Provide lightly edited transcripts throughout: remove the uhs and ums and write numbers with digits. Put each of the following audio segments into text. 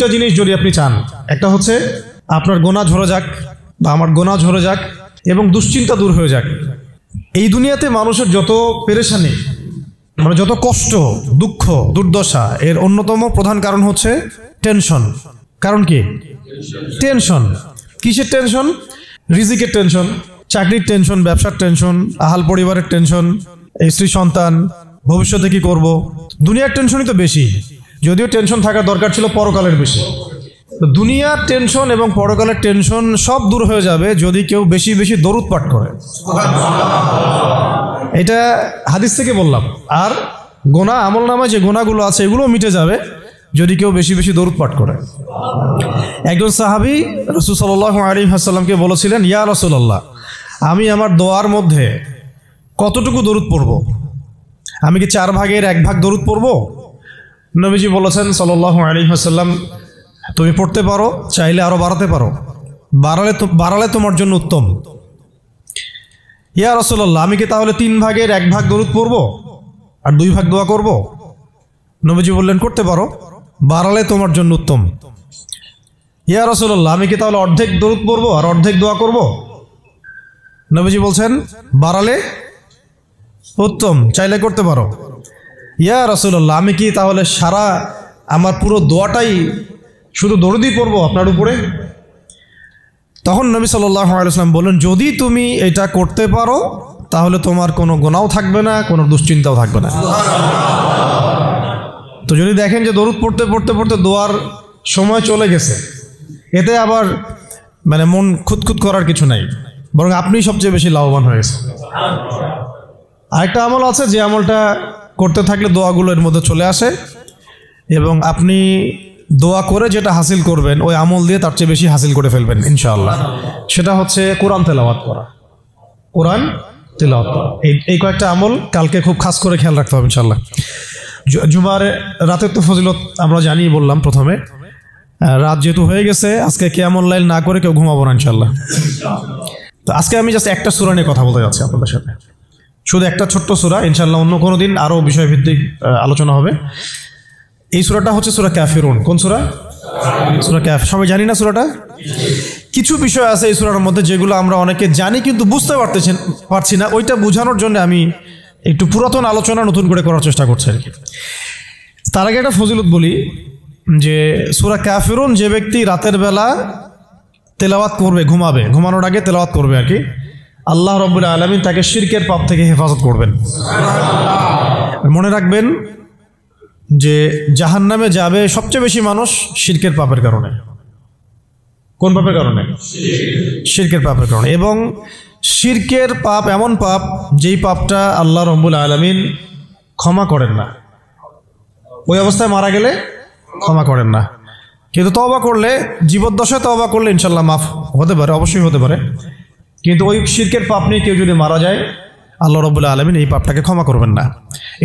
দুইটা জিনিস যদি আপনি চান, একটা হচ্ছে আপনার গোনা ঝরে যাক বা আমার গোনা ঝরে যাক এবং দুশ্চিন্তা দূর হয়ে যাক। এই দুনিয়াতে মানুষের যত পেরেশানি, মানে যত কষ্ট, দুঃখ, দুর্দশা, এর অন্যতম প্রধান কারণ হচ্ছে টেনশন। কারণ কি? টেনশন। কিসের টেনশন? রিজিকের টেনশন, চাকরির টেনশন, ব্যবসার টেনশন, আহাল পরিবারের টেনশন, স্ত্রী সন্তান, ভবিষ্যতে কি করব, দুনিয়ার টেনশনই তো বেশি। যদিও টেনশন থাকার দরকার ছিল পরকালের বেশি। দুনিয়ার টেনশন এবং পরকালের টেনশন সব দূর হয়ে যাবে যদি কেউ বেশি বেশি দরুদ পাঠ করে। এটা হাদিস থেকে বললাম। আর গোনা, আমল নামায় যে গোনাগুলো আছে এগুলোও মিটে যাবে যদি কেউ বেশি বেশি দরুদ পাঠ করে। একজন সাহাবী রাসূল সাল্লাল্লাহু আলাইহি ওয়াসাল্লামকে বলেছিলেন, ইয়া রাসূলুল্লাহ, আমি আমার দোয়ার মধ্যে কতটুকু দরুদ পড়ব? আমি কি 4 ভাগের 1 ভাগ দরুদ পড়ব? নবীজি বলেছেন সাল্লাল্লাহু আলাইহি ওয়াসাল্লাম, তুমি পড়তে পারো, চাইলে আরো বাড়াতে পারো, বাড়ালে তোমার জন্য উত্তম। ইয়া রাসূলুল্লাহ, আমি কি তাহলে 3 ভাগের 1 ভাগ দরুদ পড়ব আর 2 ভাগ দোয়া করব? নবীজি বললেন, করতে পারো, বাড়ালে তোমার জন্য উত্তম। ইয়া রাসূলুল্লাহ, আমি কি তাহলে অর্ধেক দরুদ পড়ব আর অর্ধেক দোয়া করব? নবীজি বলছেন, বাড়ালে উত্তম, চাইলে করতে পারো। ইয়া রাসূলুল্লাহ, আমি কি তাহলে সারা আমার পুরো দোয়াটাই শুধু দরুদই পড়ব আপনার উপরে? তখন নবী সাল্লাল্লাহু আলাইহি ওয়াসাল্লাম বললেন, যদি তুমি এটা করতে পারো তাহলে তোমার কোনো গুনাহও থাকবে না, কোনো দুশ্চিন্তাও থাকবে না। তো যদি দেখেন যে দরুদ পড়তে পড়তে পড়তে দোয়ার সময় চলে গেছে, এতে আবার মানে মন খুঁতখুত করার কিছু নাই, বরং আপনি সবচেয়ে বেশি লাভবান হয়ে গেছে। আরেকটা আমল আছে যে আমলটা করতে থাকলে দোয়াগুলো এর মধ্যে চলে আসে এবং আপনি দোয়া করে যেটা হাসিল করবেন ওই আমল দিয়ে তার চেয়ে বেশি হাসিল করে ফেলবেন ইনশাআল্লাহ। সেটা হচ্ছে কোরআন তেলাওয়াত করা। কোরআন তেলাওয়াত করা, এই কয়েকটা আমল কালকে খুব খাস করে খেয়াল রাখতে হবে ইনশাআল্লাহ। জুমার রাতের তো ফজিলত আমরা জানিয়ে বললাম প্রথমে। রাত যেহেতু হয়ে গেছে, আজকে কিয়ামুল লাইল না করে কেউ ঘুমাবো না ইনশাআল্লাহ। তো আজকে আমি জাস্ট একটা সূরা নিয়ে কথা বলতে যাচ্ছি আপনাদের সাথে, শুধু একটা ছোট্ট সূরা। ইনশাআল্লাহ অন্য কোনো দিন আরও বিষয়ভিত্তিক আলোচনা হবে। এই সূরাটা হচ্ছে সূরা কাফিরুন। কোন সূরা? সূরা কাফির। সবাই জানি না সূরাটা? কিছু বিষয় আছে এই সূরার মধ্যে যেগুলো আমরা অনেকে জানি কিন্তু বুঝতে পারছি না। ওইটা বোঝানোর জন্য আমি একটু পুরাতন আলোচনা নতুন করে করার চেষ্টা করছি আর কি। তার আগে একটা ফজিলত বলি যে সূরা কাফিরুন যে ব্যক্তি রাতের বেলা তেলাওয়াত করবে, ঘুমানোর আগে তেলাওয়াত করবে আর কি, আল্লাহ রাব্বুল আলামিন তাকে শিরকের পাপ থেকে হেফাজত করবেন। মনে রাখবেন যে জাহান্নামে যাবে সবচেয়ে বেশি মানুষ শিরকের পাপের কারণে। কোন পাপের কারণে? শিরকের পাপের কারণে। এবং শিরকের পাপ এমন পাপ যেই পাপটা আল্লাহ রাব্বুল আলামিন ক্ষমা করেন না, ওই অবস্থায় মারা গেলে ক্ষমা করেন না। কিন্তু তওবা করলে, জীবদ্দশায় তওবা করলে ইনশাল্লাহ মাফ হতে পারে, অবশ্যই হতে পারে। কিন্তু ওই শিরকের পাপ নিয়ে কেউ যদি মারা যায় আল্লাহ রাব্বুল আলামিন এই পাপটাকে ক্ষমা করবেন না।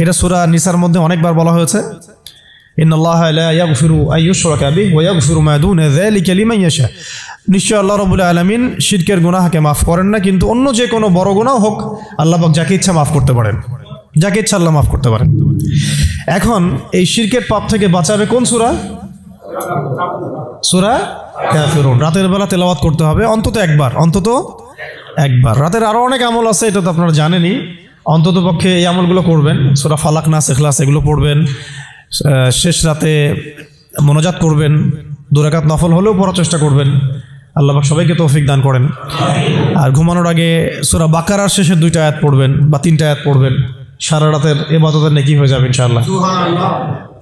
এটা সূরা নিসার মধ্যে অনেকবার বলা হয়েছে, ইন্নাল্লাহা লা ইয়াগফিরু আন ইউশরাকা বিহি ওয়া ইয়াগফিরু মা দুনা যালিকা লিমান ইয়াশা। নিশ্চয় আল্লাহ রাব্বুল আলামিন শিরকের গুনাহকে মাফ করেন না, কিন্তু অন্য যে কোনো বড় গুনাহ হোক আল্লাহ পাক যাকে ইচ্ছা মাফ করতে পারেন, যাকে ইচ্ছা আল্লাহ মাফ করতে পারেন। এখন এই শিরকের পাপ থেকে বাঁচাবে কোন সূরা? সূরা কাফিরুন। রাতের বেলা তেলাওয়াত করতে হবে অন্তত একবার, অন্তত একবার। রাতের আরো অনেক আমল আছে, এটা তো আপনারা জানেনই। অন্তত পক্ষে এই আমলগুলো করবেন। সূরা ফালাক, নাস, ইখলাস এগুলো পড়বেন। শেষ রাতে মোনাজাত করবেন, 2 রাকাত নফল হলেও পড়ার চেষ্টা করবেন। আল্লাহ পাক সবাইকে তৌফিক দান করেন। আর ঘুমানোর আগে সূরা বাকারার শেষের 2টা আয়াত পড়বেন বা 3টা আয়াত পড়বেন। সারা রাতের ইবাদতের নেকি হয়ে যাবে ইনশাআল্লাহ।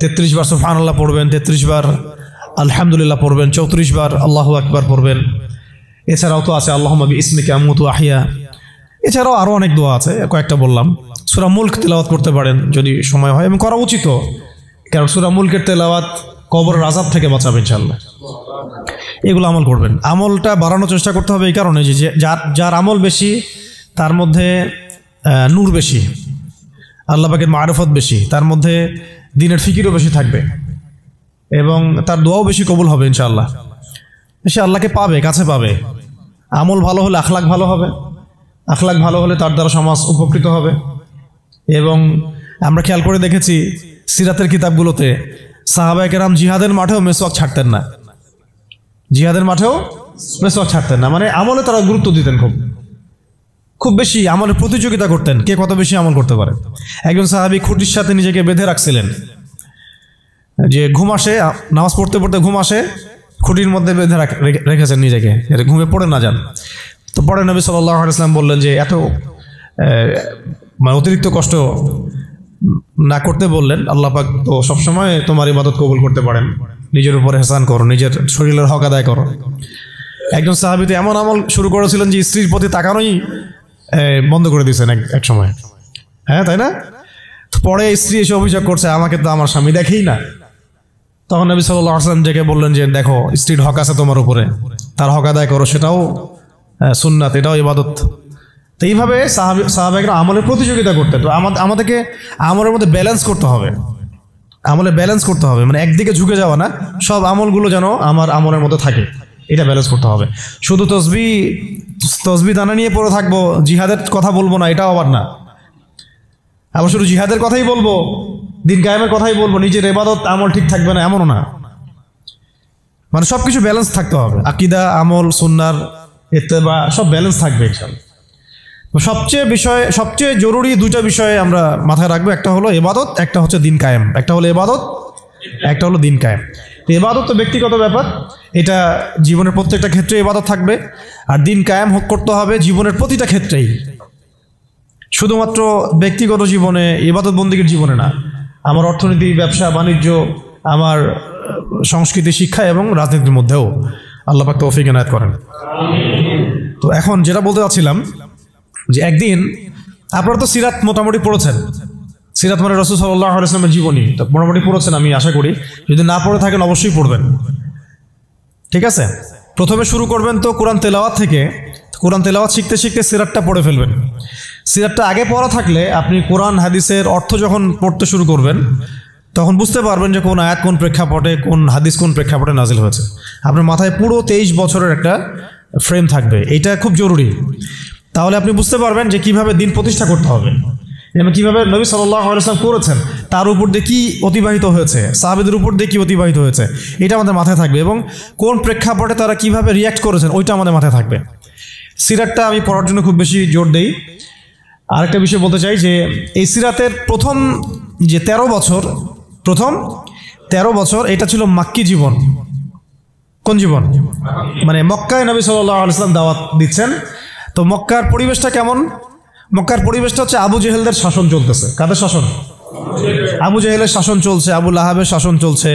33 বার সুবহানাল্লাহ পড়বেন, 33 বার আলহামদুলিল্লাহ পড়বেন, 34 বার আল্লাহু আকবার পড়বেন। এছাড়াও তো আছে আল্লাহুম্মা বিইসমিকা আমুতু আহইয়া। এছাড়াও আরও অনেক দোয়া আছে, কয়েকটা বললাম। সূরা মুলক তেলাওয়াত করতে পারেন যদি সময় হয়, এবং করা উচিত, কারণ সূরা মুলকের তেলাওয়াত কবরের আযাব থেকে বাঁচাবে ইনশাআল্লাহ। এগুলো আমল করবেন। আমলটা বাড়ানোর চেষ্টা করতে হবে এই কারণে যে যার আমল বেশি তার মধ্যে নূর বেশি, আল্লাহ পাকের মারিফত বেশি, তার মধ্যে দ্বীনের ফিকিরও বেশি থাকবে এবং তার দোয়াও বেশি কবুল হবে ইনশাআল্লাহ। সে আল্লাহকে পাবে, কাছে পাবে। আমল ভালো হলে আখলাক ভালো হবে, আখলাক ভালো হলে তার দ্বারা সমাজ উপকৃত হবে। এবং আমরা খেয়াল করে দেখেছি সিরাতের কিতাবগুলোতে সাহাবায়ে কেরাম জিহাদের মাঠেও মেসওয়াক ছাড়তেন না, জিহাদের মাঠেও মেসওয়াক ছাড়তেন না। মানে আমলে তারা গুরুত্ব দিতেন, খুব বেশি আমলে প্রতিযোগিতা করতেন, কে কত বেশি আমল করতে পারে। একজন সাহাবী খুঁটির সাথে নিজেকে বেঁধে রাখছিলেন, যে ঘুম আসে, নামাজ পড়তে পড়তে ঘুম আসে, খুঁটির মধ্যে বেঁধে রেখেছেন নিজেকে, ঘুমে পড়ে না যান। তো পরে নবী সাল্লাল্লাহু আলাইহি ওয়াসাল্লাম বললেন যে এত মানে অতিরিক্ত কষ্ট না করতে বললেন। আল্লাহ পাক তো সবসময় তোমার ইবাদত কবুল করতে পারেন, নিজের উপর এহসান করো, নিজের শরীরের হক আদায় করো। একজন সাহাবী তো এমন আমল শুরু করেছিলেন যে স্ত্রীর প্রতি তাকানোই বন্ধ করে দিয়েছেন এক সময়, হ্যাঁ তাই না? পরে স্ত্রী এসে অভিযোগ করছে, আমাকে তো আমার স্বামী দেখেই না। তখন নবী সাল্লাল্লাহু আলাইহি ওয়াসাল্লাম ডেকে বললেন যে দেখো, স্ত্রীর হক আছে তোমার উপরে, তার হক আদায় করো, সেটাও সুন্নাত, এটাও ইবাদত। তো এইভাবে সাহাবায়েরা আমলের প্রতিযোগিতা করতেন। তো আমাদেরকে আমলের মধ্যে ব্যালেন্স করতে হবে, আমলে ব্যালেন্স করতে হবে, মানে একদিকে ঝুঁকে যাওয়া না, সব আমলগুলো যেন আমার আমলের মধ্যে থাকে, এটা ব্যালেন্স করতে হবে। শুধু তসবি দানা নিয়ে পড়ে থাকবো, জিহাদের কথা বলবো না, এটাও আবার না। আবার শুধু জিহাদের কথাই বলবো, দিন কায়েমের কথাই বলবো, নিজের ইবাদত আমল ঠিক থাকবে না, এমনও না। মানে সবকিছু ব্যালেন্স থাকতে হবে, আকীদা, আমল, সুন্নাহর ইত্তেবা সব ব্যালেন্স থাকবে ইনশাআল্লাহ। সবচেয়ে জরুরি দুইটা বিষয়ে আমরা মাথায় রাখবো, একটা হলো ইবাদত, একটা হচ্ছে দিন কায়েম। একটা হলো ইবাদত, একটা হলো দিন কায়েম। ইবাদত তো ব্যক্তিগত ব্যাপার, এটা জীবনের প্রত্যেকটা ক্ষেত্রে ইবাদত থাকবে, আর দিন কায়েম করতে হবে জীবনের প্রতিটা ক্ষেত্রেই, শুধুমাত্র ব্যক্তিগত জীবনে, ইবাদত বন্দেগীর জীবনে না, আমার অর্থনীতি, ব্যবসা বাণিজ্য, আমার সংস্কৃতি, শিক্ষা এবং রাজনীতির মধ্যেও। আল্লাহ পাক তৌফিক এনায়েত করেন। তো এখন যেটা বলতে চাচ্ছিলাম যে একদিন আপনারা তো সিরাত মোটামুটি পড়েছেন, সিরাত মানে রাসূল সাল্লাল্লাহু আলাইহি ওয়াসাল্লামের জীবনী, তো মোটামুটি পড়েছেন আমি আশা করি। যদি না পড়ে থাকেন অবশ্যই পড়বেন, ঠিক আছে? প্রথমে শুরু করবেন তো কোরআন তেলাওয়াত থেকে। কোরআন তেলাওয়াত শিখতে শিখতে সিরাতটা পড়ে ফেলবেন। সিরাতটা আগে পড়া থাকলে আপনি কোরআন হাদিসের অর্থ যখন পড়তে শুরু করবেন তখন বুঝতে পারবেন যে কোন আয়াত কোন প্রেক্ষাপটে, কোন হাদিস কোন প্রেক্ষাপটে নাজিল হয়েছে। আপনার মাথায় পুরো 23 বছরের একটা ফ্রেম থাকবে, এটা খুব জরুরি। তাহলে আপনি বুঝতে পারবেন যে কিভাবে দিন প্রতিষ্ঠা করতে হবে, এবং কিভাবে নবী সাল্লাল্লাহু আলাইহি ওয়াসাল্লাম করেছেন, তার উপর দিয়ে কি অতিবাহিত হয়েছে, সাহাবীদের উপর দিয়ে কি অতিবাহিত হয়েছে, এটা আমাদের মাথায় থাকবে, এবং কোন প্রেক্ষাপটে তারা কিভাবে রিয়াক্ট করেছেন ওইটা আমাদের মাথায় থাকবে। সিরাতটা আমি পড়ার জন্য খুব বেশি জোর দেই। আরেকটা বিষয় বলতে চাই যে এই সিরাতের প্রথম যে 13 বছর এটা ছিল মাক্কি জীবন। কোন জীবন? মানে মক্কায় নবী সাল্লাল্লাহু আলাইহি ওয়াসাল্লাম দাওয়াত দিচ্ছেন। তো মক্কার পরিবেশটা কেমন? মক্কার পরিবেশটা হচ্ছে আবু জেহেলদের শাসন চলতেছে। কাদের শাসন? আবু জেহেলের শাসন চলছে, আবু লাহাবের শাসন চলছে,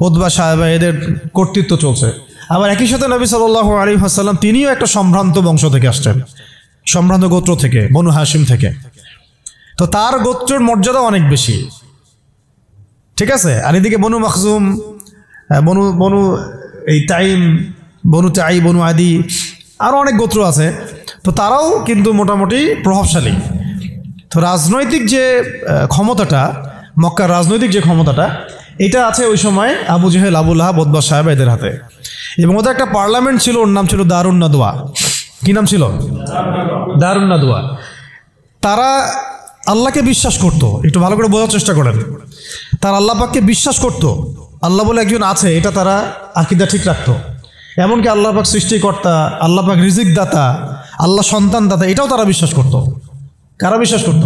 উতবা সাহেবা এদের কর্তৃত্ব চলছে। আবার একই সাথে নবী সাল্লাল্লাহু আলাইহি ওয়াসাল্লাম তিনিও একটা সম্ভ্রান্ত বংশ থেকে আসছেন, সম্ভ্রান্ত গোত্র থেকে, বনু হাশিম থেকে। তো তার গোত্রের মর্যাদা অনেক বেশি, ঠিক আছে? আর এদিকে বনু মাখজুম, বনু তাইম, বনু আদি, আরও অনেক গোত্র আছে। তো তারাও কিন্তু মোটামুটি প্রভাবশালী। তো রাজনৈতিক যে ক্ষমতাটা, মক্কার রাজনৈতিক যে ক্ষমতাটা, এটা আছে ওই সময় Abu Jahl, Abu Lahab, Utba সাহেব এদের হাতে। এবং ওদের একটা পার্লামেন্ট ছিল, ওর নাম ছিল দারুন নাদওয়া। কি নাম ছিল? দারুন নাদওয়া। তারা আল্লাহকে বিশ্বাস করত, একটু ভালো করে বোঝার চেষ্টা করেন। তারা আল্লাহ পাককে বিশ্বাস করত, আল্লাহ বলে একজন আছে, এটা তারা আকীদা ঠিক রাখতো। এমনকি আল্লাহ পাক সৃষ্টিকর্তা, আল্লাহ পাক রিজিক দাতা, আল্লাহ সন্তান দাতা, এটাও তারা বিশ্বাস করত। কারা বিশ্বাস করত?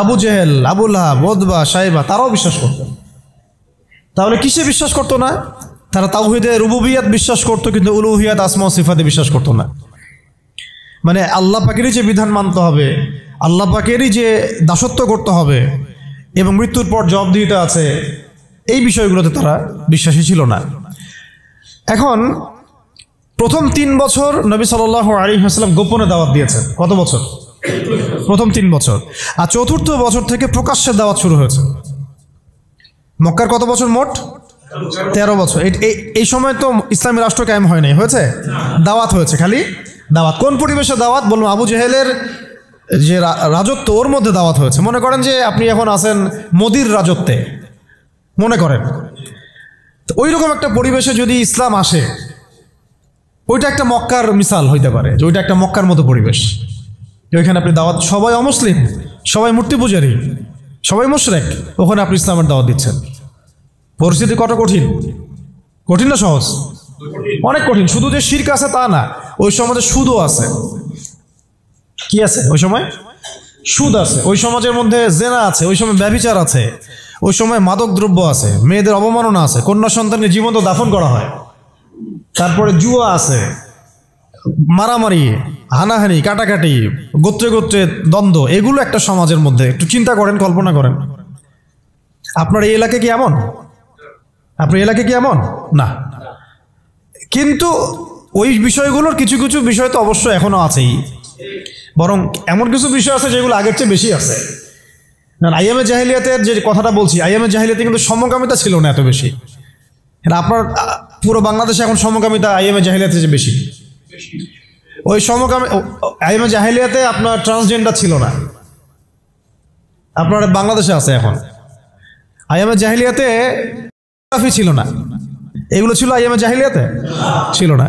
Abu Jahl, Abu Lahab, Utba সাহেবা, তারাও বিশ্বাস করত। তাহলে কিসে বিশ্বাস করতো না? তারা তাওহীদে রুবুবিয়াত বিশ্বাস করতো, কিন্তু উলুহিয়াত, আসমা ও সিফাতে বিশ্বাস করতো না। মানে আল্লাহ পাকেরই যে বিধান মানতে হবে, আল্লাহ পাকেরই যে দাসত্ব করতে হবে, এবং মৃত্যুর পর জবাবদিহিতা আছে, এই বিষয়গুলোতে তারা বিশ্বাসী ছিল না। এখন প্রথম 3 বছর নবী সাল্লাল্লাহু আলাইহি ওয়াসাল্লাম গোপনে দাওয়াত দিয়েছেন। কত বছর? প্রথম 3 বছর। আর চতুর্থ বছর থেকে প্রকাশ্যে দাওয়াত শুরু হয়েছে। মক্কার কত বছর মোট? 13 বছর। এই সময় তো ইসলামী রাষ্ট্র কায়েম হয় নাই, হয়েছে? দাওয়াত হয়েছে, খালি দাওয়াত। কোন পরিবেশে দাওয়াত? বললাম আবু জেহেলের যে রাজত্ব, ওর মধ্যে দাওয়াত হয়েছে। মনে করেন যে আপনি এখন আছেন মোদির রাজত্বে, মনে করেন ওই রকম একটা পরিবেশে যদি ইসলাম আসে, ওইটা একটা মক্কার মিসাল হইতে পারে, যে ওইটা একটা মক্কার মতো পরিবেশ। ওইখানে আপনি দাওয়াত, সবাই অমুসলিম, সবাই মূর্তি পূজারী, সবাই মুশরিক, ওখানে আপনি ইসলামের দাওয়াত দিচ্ছেন। পরিস্থিতি কত কঠিন, কঠিন না সহজ? অনেক কঠিন। শুধু যে শিরক আছে তা না, ওই সমাজে সুদও আছে। কি আছে ওই সময়? সুদ আছে। ওই সমাজের মধ্যে জেনা আছে, ওই সময় ব্যভিচার আছে, ওই সময় মাদক দ্রব্য আছে, মেয়েদের অবমাননা আছে, কন্যা সন্তানকে জীবন্ত দাফন করা হয়, তারপরে জুয়া আছে, মারামারি, হানাহানি, কাটাকাটি, গোত্রে গোত্রে দ্বন্দ্ব, এগুলো একটা সমাজের মধ্যে। একটু চিন্তা করেন, কল্পনা করেন। আপনার এই এলাকায় কি এমন? আপনার এলাকায় কি এমন? না। কিন্তু ওই বিষয়গুলোর কিছু কিছু বিষয় তো অবশ্য এখনো আছেই, বরং এমন কিছু বিষয় আছে যেগুলো আগের চেয়ে বেশি আছে। আইয়ামে জাহিলিয়াতের যে কথাটা বলছি, আইয়ামে জাহিলিয়াতে কিন্তু সমকামিতা ছিল না এত বেশি। আপনার পুরো বাংলাদেশে এখন সমকামিতা আইয়ামে জাহিলিয়াতে যে বেশি। ওই আইয়ামে জাহিলিয়াতে আপনার ট্রান্সজেন্ডার ছিল না, আপনার বাংলাদেশে আছে এখন। আইয়ামে জাহিলিয়াতে ছিল না, এগুলো ছিল আইয়ামে জাহিলিয়াতে ছিল না।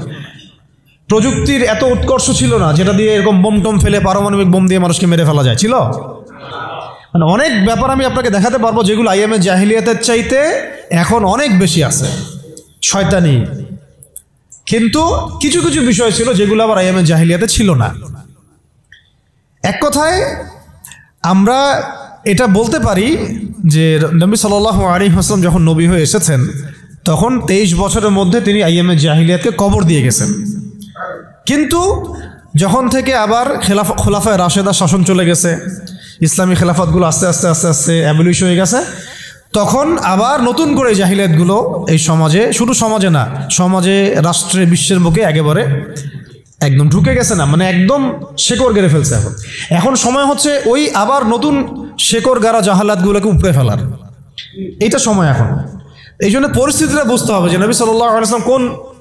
প্রযুক্তির এত উৎকর্ষ ছিল না যেটা দিয়ে এরকম বোম টোম ফেলে, পারমাণবিক বোম দিয়ে মানুষকে মেরে ফেলা যায়, ছিল? মানে অনেক ব্যাপার আমি আপনাকে দেখাতে পারবো যেগুলো আইয়ামে জাহিলিয়াতের চাইতে এখন অনেক বেশি আছে, শয়তানি। কিন্তু কিছু কিছু বিষয় ছিল যেগুলো আবার আইয়ামে জাহিলিয়াতে ছিল না। এক কথায় আমরা এটা বলতে পারি যে নবী সাল্লাল্লাহু আলাইহি ওয়াসাল্লাম যখন নবী হয়ে এসেছেন তখন 23 বছরের মধ্যে তিনি আইয়ামে জাহিলিয়াতকে কবর দিয়ে গেছেন। কিন্তু যখন থেকে আবার খোলাফায়ে রাশেদা শাসন চলে গেছে, ইসলামী খেলাফতগুলো আস্তে আস্তে আস্তে আস্তে অ্যাবলিশ হয়ে গেছে, তখন আবার নতুন করে জাহিলিয়াতগুলো এই সমাজে, শুধু সমাজে না, সমাজে, রাষ্ট্রে, বিশ্বের বুকে একেবারে একদম ঢুকে গেছে না, মানে একদম শেকড় গেড়ে ফেলছে। এখন সময় হচ্ছে ওই আবার নতুন শেকড় গাড়া জাহালাতগুলোকে উপড়ে ফেলার, এইটা সময় এখন। এই জন্য পরিস্থিতিটা বুঝতে হবে যে নবী সাল্লাল্লাহু আলাইহি ওয়াসাল্লাম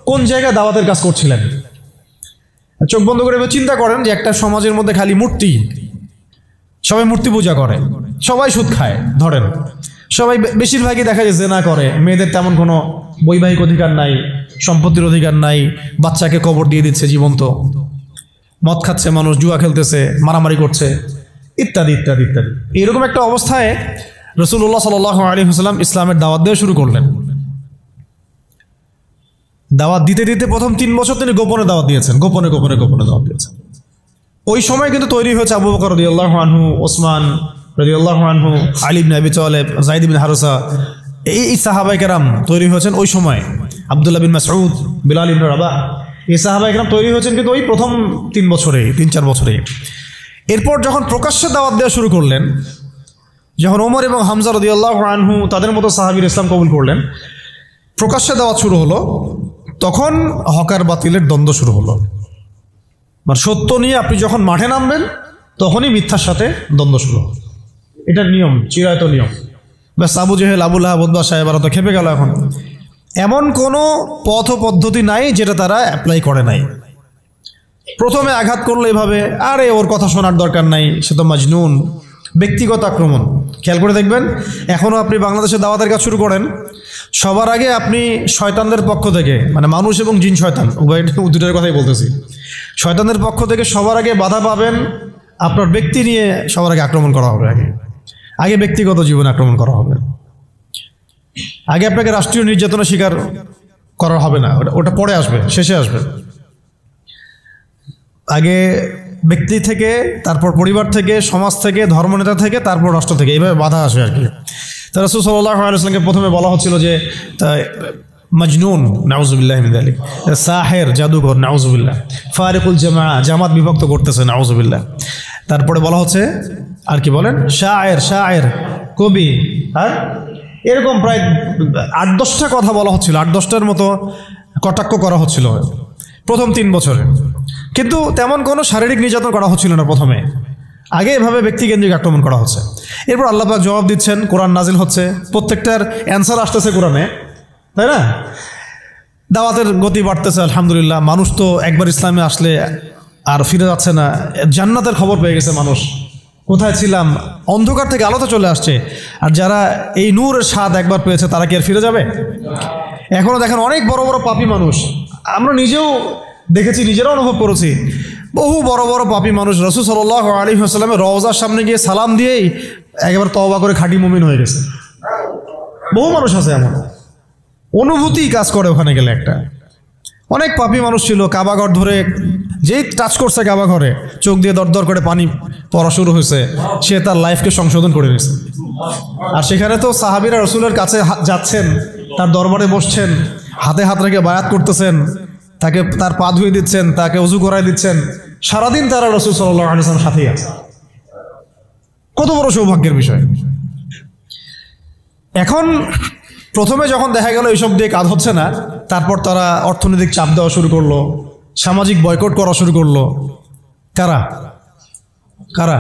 কোন জায়গায় দাওয়াতের কাজ করছিলেন। চোখ বন্ধ করে চিন্তা করেন যে একটা সমাজের মধ্যে খালি মূর্তি, সবাই মূর্তি পূজা করে, সবাই সুদ খায়, ধরেন সবাই, বেশিরভাগই দেখা যায় জেনা করে, মেয়েদের তেমন কোনো বৈবাহিক অধিকার নাই, সম্পত্তির অধিকার নাই, বাচ্চাকে কবর দিয়ে দিচ্ছে জীবন্ত, মদ খাচ্ছে মানুষ, জুয়া খেলতেছে, মারামারি করছে, ইত্যাদি ইত্যাদি ইত্যাদি। এরকম একটা অবস্থায় রাসূলুল্লাহ সাল্লাল্লাহু আলাইহি ওয়াসাল্লাম ইসলামের দাওয়াত দেওয়া শুরু করলেন। দাওয়াত দিতে দিতে প্রথম 3 বছর তিনি গোপনে দাওয়াত দিয়েছেন, গোপনে গোপনে গোপনে দাওয়াত দিয়েছেন। ওই সময় কিন্তু তৈরি হয়েছে আবু বকর রাদিয়াল্লাহু আনহু, ওসমান রাদিয়াল্লাহু আনহু, আলী ইবনে আবি তালেব, যায়েদ ইবনে হারসা, এই সাহাবায়ে কেরাম তৈরি হয়েছেন ওই সময়। আব্দুল্লাহ বিন মাসউদ, বিলাল ইবনে রাবাহ, এই সাহাবায়ে কেরাম তৈরি হয়েছেন কিন্তু ওই প্রথম 3 বছরে, 3-4 বছরে। এরপর যখন প্রকাশ্যে দাওয়াত দেওয়া শুরু করলেন, যখন ওমর এবং হামজা রাদিয়াল্লাহু আনহু তাদের মতো সাহাবীর ইসলাম কবুল করলেন, প্রকাশ্যে দাওয়াত শুরু হলো, তখন হকার বাতিলের দ্বন্দ্ব শুরু হলো। মানে সত্য নিয়ে আপনি যখন মাঠে নামবেন তখনই মিথ্যার সাথে দ্বন্দ্ব শুরু হবে। এটা নিয়ম, চিরায়ত নিয়ম। ব্যাস Abu Jahl, Abu Lahab, Utba সাহেবরা তো খেপে গেল। এখন এমন কোনো পথ ও পদ্ধতি নাই যেটা তারা অ্যাপ্লাই করে নাই। প্রথমে আঘাত করলো এভাবে, আরে ওর কথা শোনার দরকার নাই, সে তো মাজনুন, ব্যক্তিগত আক্রমণ। খেয়াল করে দেখবেন, এখনও আপনি বাংলাদেশে দাওয়াতের কাজ শুরু করেন, সবার আগে আপনি শয়তানদের পক্ষ থেকে, মানে মানুষ এবং জিন শয়তান উভয়, দুটোর কথাই বলতেছি, শয়তানদের পক্ষ থেকে সবার আগে বাধা পাবেন, আপনার ব্যক্তি নিয়ে সবার আগে আক্রমণ করা হবে। আগে ব্যক্তিগত জীবনে আক্রমণ করা হবে। আগে আপনাকে রাষ্ট্রীয় নির্যাতনের শিকার করা হবে না, ওটা পরে আসবে, শেষে আসবে। আগে ব্যক্তি থেকে, তারপর পরিবার থেকে, সমাজ থেকে, ধর্মনেতা থেকে, তারপর রাষ্ট্র থেকে, এইভাবে বাধা আসে আর কি। তো রাসূল সাল্লাল্লাহু আলাইহি ওয়াসাল্লামকে প্রথমে বলা হচ্ছিল যে মজনুন, নাউজুবিল্লাহ মিন যালিক, সাহের, জাদুঘর, নাউজুবিল্লাহ, ফারিকুল জামাত বিভক্ত করতেছে, নাউজুবিল্লাহ। তারপরে বলা হচ্ছে আর কি বলেন, শায়ের, কবি, আর এরকম প্রায় 8-10টা কথা বলা হচ্ছিল, 8-10টার মতো কটাক্ষ করা হচ্ছিল প্রথম 3 বছরে। কিন্তু তেমন কোনো শারীরিক নির্যাতন করা হচ্ছিল না প্রথমে, আগে এভাবে ব্যক্তিকেন্দ্রিক আক্রমণ করা হচ্ছে। এরপর আল্লাহ পাক জবাব দিচ্ছেন, কোরআন নাজিল হচ্ছে, প্রত্যেকটার অ্যান্সার আসতেছে কোরআনে, তাই না? দাওয়াতের গতি বাড়তেছে, আলহামদুলিল্লাহ। মানুষ তো একবার ইসলামে আসলে আর ফিরে যাচ্ছে না, জান্নাতের খবর পেয়ে গেছে মানুষ। কোথায় ছিলাম, অন্ধকার থেকে আলোতে চলে আসছে। আর যারা এই নূরের স্বাদ একবার পেয়েছে তারা কি আর ফিরে যাবে? এখনও দেখেন অনেক বড় বড় পাপী মানুষ, আমরা নিজেও দেখেছি, নিজেরাও অনুভব করেছি, বহু বড় বড় পাপী মানুষ রাসূল সাল্লাল্লাহু আলাইহি ওয়াসাল্লামের রওজার সামনে গিয়ে সালাম দিয়েই একেবারে তওবা করে খাঁটি মুমিন হয়ে গেছে। বহু মানুষ আছে এমন। অনুভূতি কাজ করে ওখানে গেলে। একটা অনেক পাপী মানুষ ছিল, কাবাঘর ধরে যেই টাচ করছে কাবা ঘরে চোখ দিয়ে দর দর করে পানি পড়া শুরু হয়েছে, সে তার লাইফকে সংশোধন করে নিয়েছে। আর সেখানে তো সাহাবীরা রসুলের কাছে যাচ্ছেন, তার দরবারে বসছেন, হাতে হাত রেখে বায়াত করতেছেন, তাকে তার পা ধুয়ে দিচ্ছেন, তাকে উজু করাই দিচ্ছেন, সারাদিন তারা রসুল সাল্লাল্লাহু আলাইহি ওয়াসাল্লামের সাথেই আছে। কত বড় সৌভাগ্যের বিষয়। এখন প্রথমে যখন দেখা গেল এইসব দিয়ে কাজ হচ্ছে না, তারপর তারা অর্থনৈতিক চাপ দেওয়া শুরু করলো, সামাজিক বয়কট করা শুরু করলো। কারা কারা?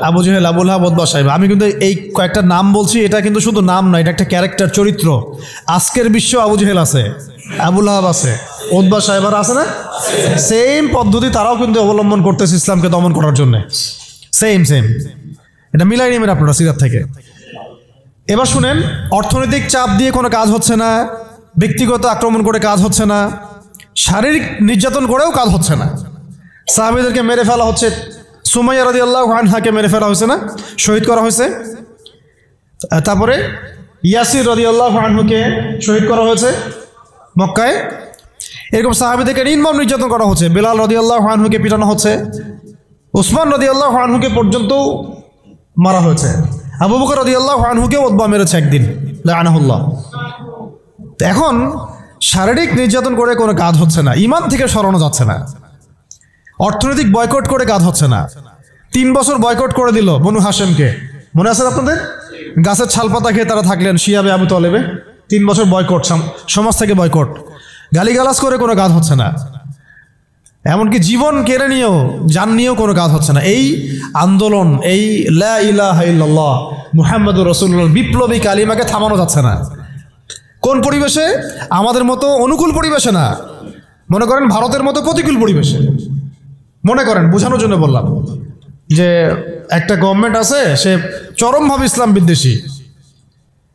Abu Jahl, Abu Lahab, Utba, শাইবা। আমি কিন্তু এই কয়েকটা নাম বলছি, এটা কিন্তু শুধু নাম না, এটা একটা ক্যারেক্টার, চরিত্র। আজকের বিশ্ব আবু জেহেল আছে, আবু লাহাব আছে, উতবা শাইবার আছে না? সেম পদ্ধতি তারাও কিন্তু অবলম্বন করতেছে ইসলামকে দমন করার জন্য। সেম এটা মিলাই নেবেন আপনারা সিরাত থেকে। এবার শুনেন, অর্থনৈতিক চাপ দিয়ে কোনো কাজ হচ্ছে না, ব্যক্তিগত আক্রমণ করে কাজ হচ্ছে না, শারীরিক নির্যাতন করেও কাজ হচ্ছে না। সাহাবীদেরকে মেরে ফেলা হচ্ছে, সুমাইয়া রাদিয়াল্লাহু আনহাকে মেরে ফেলা হয়েছে না, শহীদ করা হয়েছে। তারপরে ইয়াসির রাদিয়াল্লাহু আনহুকে শহীদ করা হয়েছে মক্কায়। এরকম সাহাবীদেরকে নির্মম নির্যাতন করা হচ্ছে। বেলাল রাদিয়াল্লাহু আনহুকে পিটানো হচ্ছে, উসমান রাদিয়াল্লাহু আনহুকে পর্যন্ত মারা হয়েছে, আবু বকর রাদিয়াল্লাহু আনহুকে উতবা মেরেছে একদিন, লাআনাহুল্লাহ। এখন শারীরিক নির্যাতন করে কোনো কাজ হচ্ছে না, ঈমান থেকে সরানো যাচ্ছে না, অর্থনৈতিক বয়কট করে কাজ হচ্ছে না। 3 বছর বয়কট করে দিল বনু হাশেমকে, মনে আছে আপনাদের? গাছের ছালপাতা খেয়ে তারা থাকলেন শিয়াবে আবু তলেবে। 3 বছর বয়কট, সমাজ থেকে বয়কট, গালিগালাজ করে কোনো কাজ হচ্ছে না, এমনকি জীবন কেড়ে নিয়েও, জান নিয়েও কোনো কাজ হচ্ছে না। এই আন্দোলন, এই লা ইলাহা ইল্লাল্লাহ মুহাম্মাদুর রাসূলুল্লাহ বিপ্লবী কালিমাকে থামানো যাচ্ছে না। কোন পরিবেশে? আমাদের মতো অনুকূল পরিবেশে না, মনে করেন ভারতের মতো প্রতিকূল পরিবেশে। মনে করেন, বোঝানোর জন্য বললাম যে একটা গভর্নমেন্ট আছে, সে চরমভাবে ইসলাম বিদ্বেষী,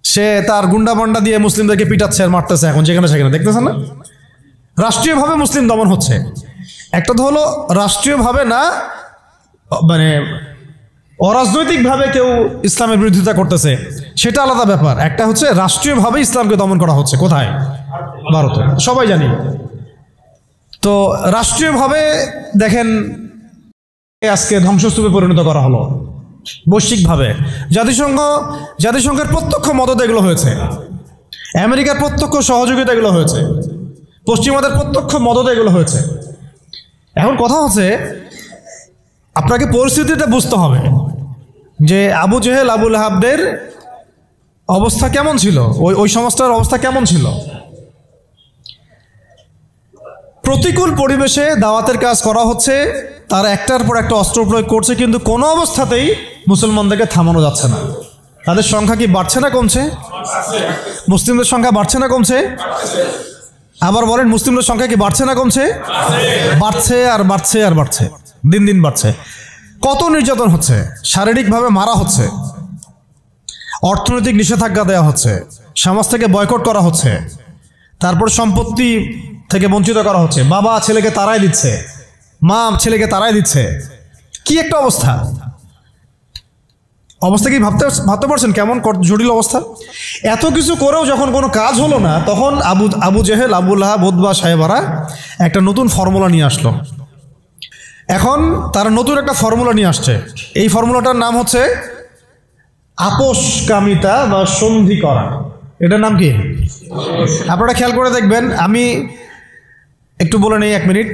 সে তার গুন্ডা বান্ডা দিয়ে মুসলিমদেরকে পিটাচ্ছে আর মারতেছে, এখন যেখানে সেখানে দেখতেছেন না? রাষ্ট্রীয়ভাবে মুসলিম দমন হচ্ছে। একটা তো হলো রাষ্ট্রীয়ভাবে না, মানে অরাজনৈতিকভাবে কেউ ইসলামের বিরোধিতা করতেছে, সেটা আলাদা ব্যাপার। একটা হচ্ছে রাষ্ট্রীয়ভাবে ইসলামকে দমন করা হচ্ছে। কোথায়? ভারতে, সবাই জানি। তো রাষ্ট্রীয়ভাবে দেখেন আজকে ধ্বংসস্তূপে পরিণত করা হলো বৈশ্বিকভাবে। জাতিসংঘের প্রত্যক্ষ মদত এগুলো হয়েছে, আমেরিকার প্রত্যক্ষ সহযোগিতা এগুলো হয়েছে, পশ্চিমাদের প্রত্যক্ষ মদত এগুলো হয়েছে। এখন কথা হচ্ছে, আপনাকে পরিস্থিতিটা বুঝতে হবে যে আবু জেহেল, আবু লাহাবদের অবস্থা কেমন ছিল, ওই সমাজটার অবস্থা কেমন ছিল। প্রতিকূল পরিবেশে দাওয়াতের কাজ করা হচ্ছে, তারা একটার পর একটা অস্ত্র প্রয়োগ করছে, কিন্তু কোনো অবস্থাতেই মুসলমানদেরকে থামানো যাচ্ছে না। তাদের সংখ্যা কি বাড়ছে না কমছে? মুসলিমদের সংখ্যা বাড়ছে না কমছে? আবার বলেন, মুসলিমদের সংখ্যা কি বাড়ছে না কমছে? বাড়ছে আর বাড়ছে আর বাড়ছে, দিন দিন বাড়ছে। কত নির্যাতন হচ্ছে, শারীরিকভাবে মারা হচ্ছে, অর্থনৈতিক নিষেধাজ্ঞা দেওয়া হচ্ছে, সমাজ থেকে বয়কট করা হচ্ছে, তারপর সম্পত্তি থেকে বঞ্চিত করা হচ্ছে, বাবা ছেলেকে তাড়াই দিচ্ছে, মা ছেলেকে তাড়াই দিচ্ছে। কি একটা অবস্থা! অবস্থা কি ভাবতে পারছেন কেমন জটিল অবস্থা? এত কিছু করেও যখন কোনো কাজ হলো না, তখন Abu Jahl, Abu Lahab, Utba, শাইবারা একটা নতুন ফর্মুলা নিয়ে আসলো। এখন তারা নতুন একটা ফর্মুলা নিয়ে আসছে। এই ফর্মুলাটার নাম হচ্ছে আপোষকামিতা বা সন্ধি করা। এটার নাম কি? আপনারা খেয়াল করে দেখবেন, আমি একটু বলে নেই 1 মিনিট।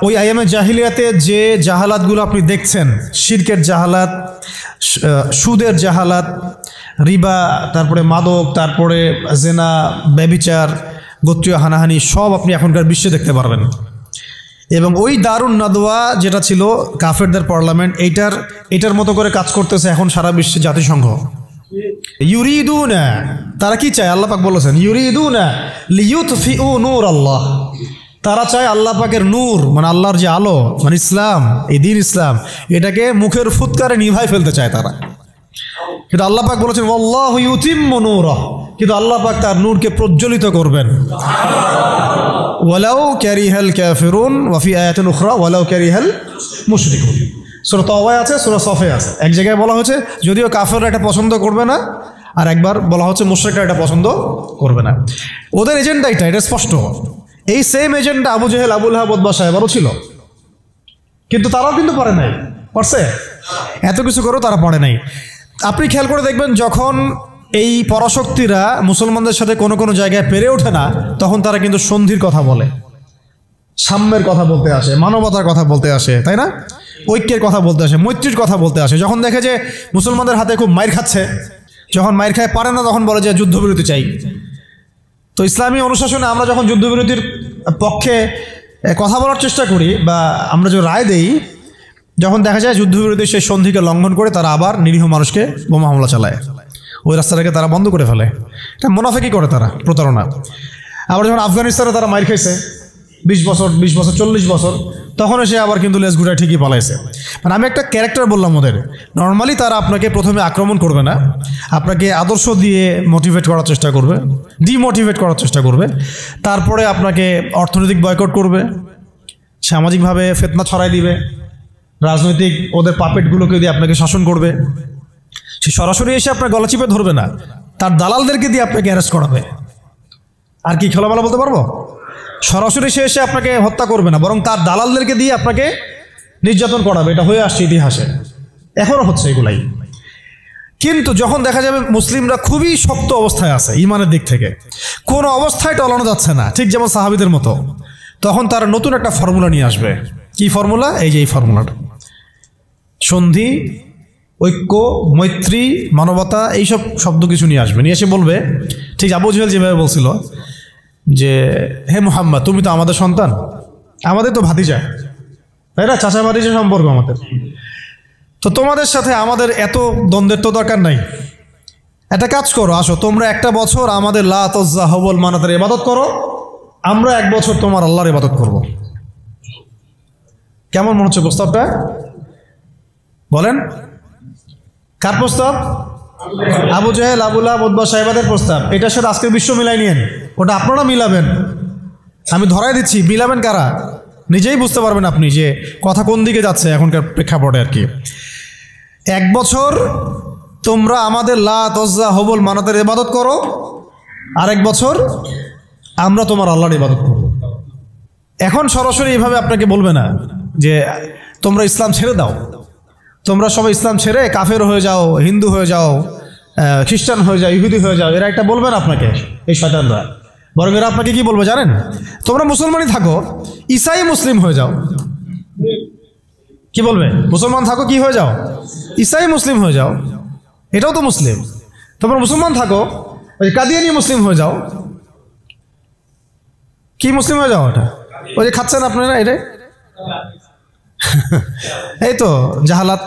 ওই আইয়ামে জাহিলিয়াতে যে জাহালাতগুলো আপনি দেখছেন, শিরকের জাহালাত, সুদের জাহালাত, রিবা, তারপরে মাদক, তারপরে জেনা, ব্যভিচার, গোত্রীয় হানাহানি, সব আপনি এখনকার বিশ্বে দেখতে পারবেন। এবং ওই দারুন নাদওয়া যেটা ছিল কাফেরদের পার্লামেন্ট, এইটার মতো করে কাজ করতেছে এখন সারা বিশ্বে জাতিসংঘ। ইউরিদুনা, তারা কি চায়? আল্লাহ পাক বলেছেন ইউরিদুনা লিইউতফিউ নূর আল্লাহ। তারা চায় আল্লাহ পাকের নূর, মানে আল্লাহর যে আলো, মানে ইসলাম, এই দ্বীন ইসলাম, এটাকে মুখের ফুৎকারে নিভাই ফেলতে চায় তারা। কিন্তু আল্লাহ পাক বলেছেন ওয়াল্লাহু ইউতিম্মু নূরাহ, কিন্তু আল্লাহ পাক তার নূরকে প্রজ্বলিত করবেন। ওয়ালাউ কারিহাল কাফিরুন ওয়া ফি আয়াতিন উখরা ওয়ালাউ কারিহাল মুশরিকুন। সূরা তাওবায় আছে, সূরা সফে আছে। এক জায়গায় বলা হয়েছে যদিও কাফেররা এটা পছন্দ করবে না, আর একবার বলা হচ্ছে মুশরিকরা এটা পছন্দ করবে না। ওদের এজেন্ডা এটা স্পষ্ট। এই same agenda Abu Jahl, Abu Lahab, Utba সাহেবারও ছিল, কিন্তু তারাও কিন্তু পারে নাই। পারছে? এত কিছু করেও তারা পারে নাই। আপনি খেয়াল করে দেখবেন, যখন এই পরাশক্তিরা মুসলমানদের সাথে কোনো কোনো জায়গায় পেরে ওঠে না, তখন তারা কিন্তু সন্ধির কথা বলে, সাম্যের কথা বলতে আসে, মানবতার কথা বলতে আসে, তাই না? ঐক্যের কথা বলতে আসে, মৈত্রীর কথা বলতে আসে। যখন দেখে যে মুসলমানদের হাতে খুব মাইর খাচ্ছে, যখন মাইর খায় পারে না, তখন বলে যে যুদ্ধবিরতি চাই। তো ইসলামী অনুশাসনে আমরা যখন যুদ্ধবিরতির পক্ষে কথা বলার চেষ্টা করি বা আমরা যে রায় দেই, যখন দেখা যায় যুদ্ধবিরতির সেই সন্ধিকে লঙ্ঘন করে তারা আবার নিরীহ মানুষকে বোমা হামলা চালায়, ওই রাস্তাটাকে তারা বন্ধ করে ফেলে। এটা মুনাফিকি করে তারা, প্রতারণা। আবার যখন আফগানিস্তানে তারা মাইর খাইছে 20 বছর 40 বছর, তখন এসে আবার কিন্তু লেজ ঘুরায় ঠিকই পালাইছে। মানে আমি একটা ক্যারেক্টার বললাম ওদের। নর্মালি তারা আপনাকে প্রথমে আক্রমণ করবে না, আপনাকে আদর্শ দিয়ে মোটিভেট করার চেষ্টা করবে, ডিমোটিভেট করার চেষ্টা করবে, তারপরে আপনাকে অর্থনৈতিক বয়কট করবে, সামাজিকভাবে ফিতনা ছড়াই দিবে, রাজনৈতিক ওদের পাপেটগুলোকে দিয়ে আপনাকে শাসন করবে। সে সরাসরি এসে আপনার গলা চিপে ধরবে না, তার দালালদেরকে দিয়ে আপনাকে অ্যারেস্ট করাবে। আর কি খোলামেলা বলতে পারবো? সরাসরি সে এসে আপনাকে হত্যা করবে না, বরং তার দালালদেরকে দিয়ে আপনাকে নির্যাতন করাবে। এটা হয়ে আসছে ইতিহাসে, এখনও হচ্ছে এগুলাই। কিন্তু যখন দেখা যাবে মুসলিমরা খুবই শক্ত অবস্থায় আছে ইমানের দিক থেকে, কোনো অবস্থায় টলানো যাচ্ছে না, ঠিক যেমন সাহাবীদের মতো, তখন তারা নতুন একটা ফর্মুলা নিয়ে আসবে। কি ফর্মুলা? এই যে এই ফর্মুলাটা, সন্ধি, ঐক্য, মৈত্রী, মানবতা, এইসব শব্দ কিছু নিয়ে আসবে। নিয়ে এসে বলবে, ঠিক আবু জেহেল যেভাবে বলছিল যে হে মুহাম্মদ, তুমি তো আমাদের সন্তান, আমাদের তো ভাতিজা, তাই না? চাচা ভাতিজা সম্পর্ক আমাদের, তো তোমাদের সাথে আমাদের এত দ্বন্দ্বের তো দরকার নাই। একটা কাজ করো, আসো তোমরা একটা বছর আমাদের লাত, উজ্জা, হবল, মানাতের ইবাদত করো, আমরা 1 বছর তোমার আল্লাহর ইবাদত করব। কেমন মনে হচ্ছে প্রস্তাবটা? বলেন, কার প্রস্তাব? Abu Jahl, Abu Lahab, Utba সাহেবাদের প্রস্তাব। এটার সাথে আজকের বিশ্ব মিলাই নিয়েন, ওটা আপনারা মিলাবেন। আমি ধরাই দিচ্ছি, মিলাবেন কারা নিজেই বুঝতে পারবেন আপনি যে কথা কোন দিকে যাচ্ছে এখনকার প্রেক্ষাপটে আর কি। 1 বছর তোমরা আমাদের লাত, উজ্জা, হবল, মানাতের ইবাদত করো, আর 1 বছর আমরা তোমার আল্লাহর ইবাদত করব। এখন সরাসরি এইভাবে আপনাকে বলবে না যে তোমরা ইসলাম ছেড়ে দাও, তোমরা সবাই ইসলাম ছেড়ে কাফের হয়ে যাও, হিন্দু হয়ে যাও, খ্রিস্টান হয়ে যাও, ইহুদি হয়ে যাও। এরা একটা বলবে না আপনাকে, এই শয়তানরা। বরং এরা আপনাকে কি বলবে জানেন? তোমরা মুসলমানই থাকো, ঈসাই মুসলিম হয়ে যাও। কি বলবে? মুসলমান থাকো, কি হয়ে যাও? ঈসাই মুসলিম হয়ে যাও। এটাও তো মুসলিম। তোমরা মুসলমান থাকো, ওই কাদিয়ানি মুসলিম হয়ে যাও। কি মুসলিম হয়ে যাও? ওটা ওই যে খাচ্ছেন আপনারা, এটা এই তো জাহালাত,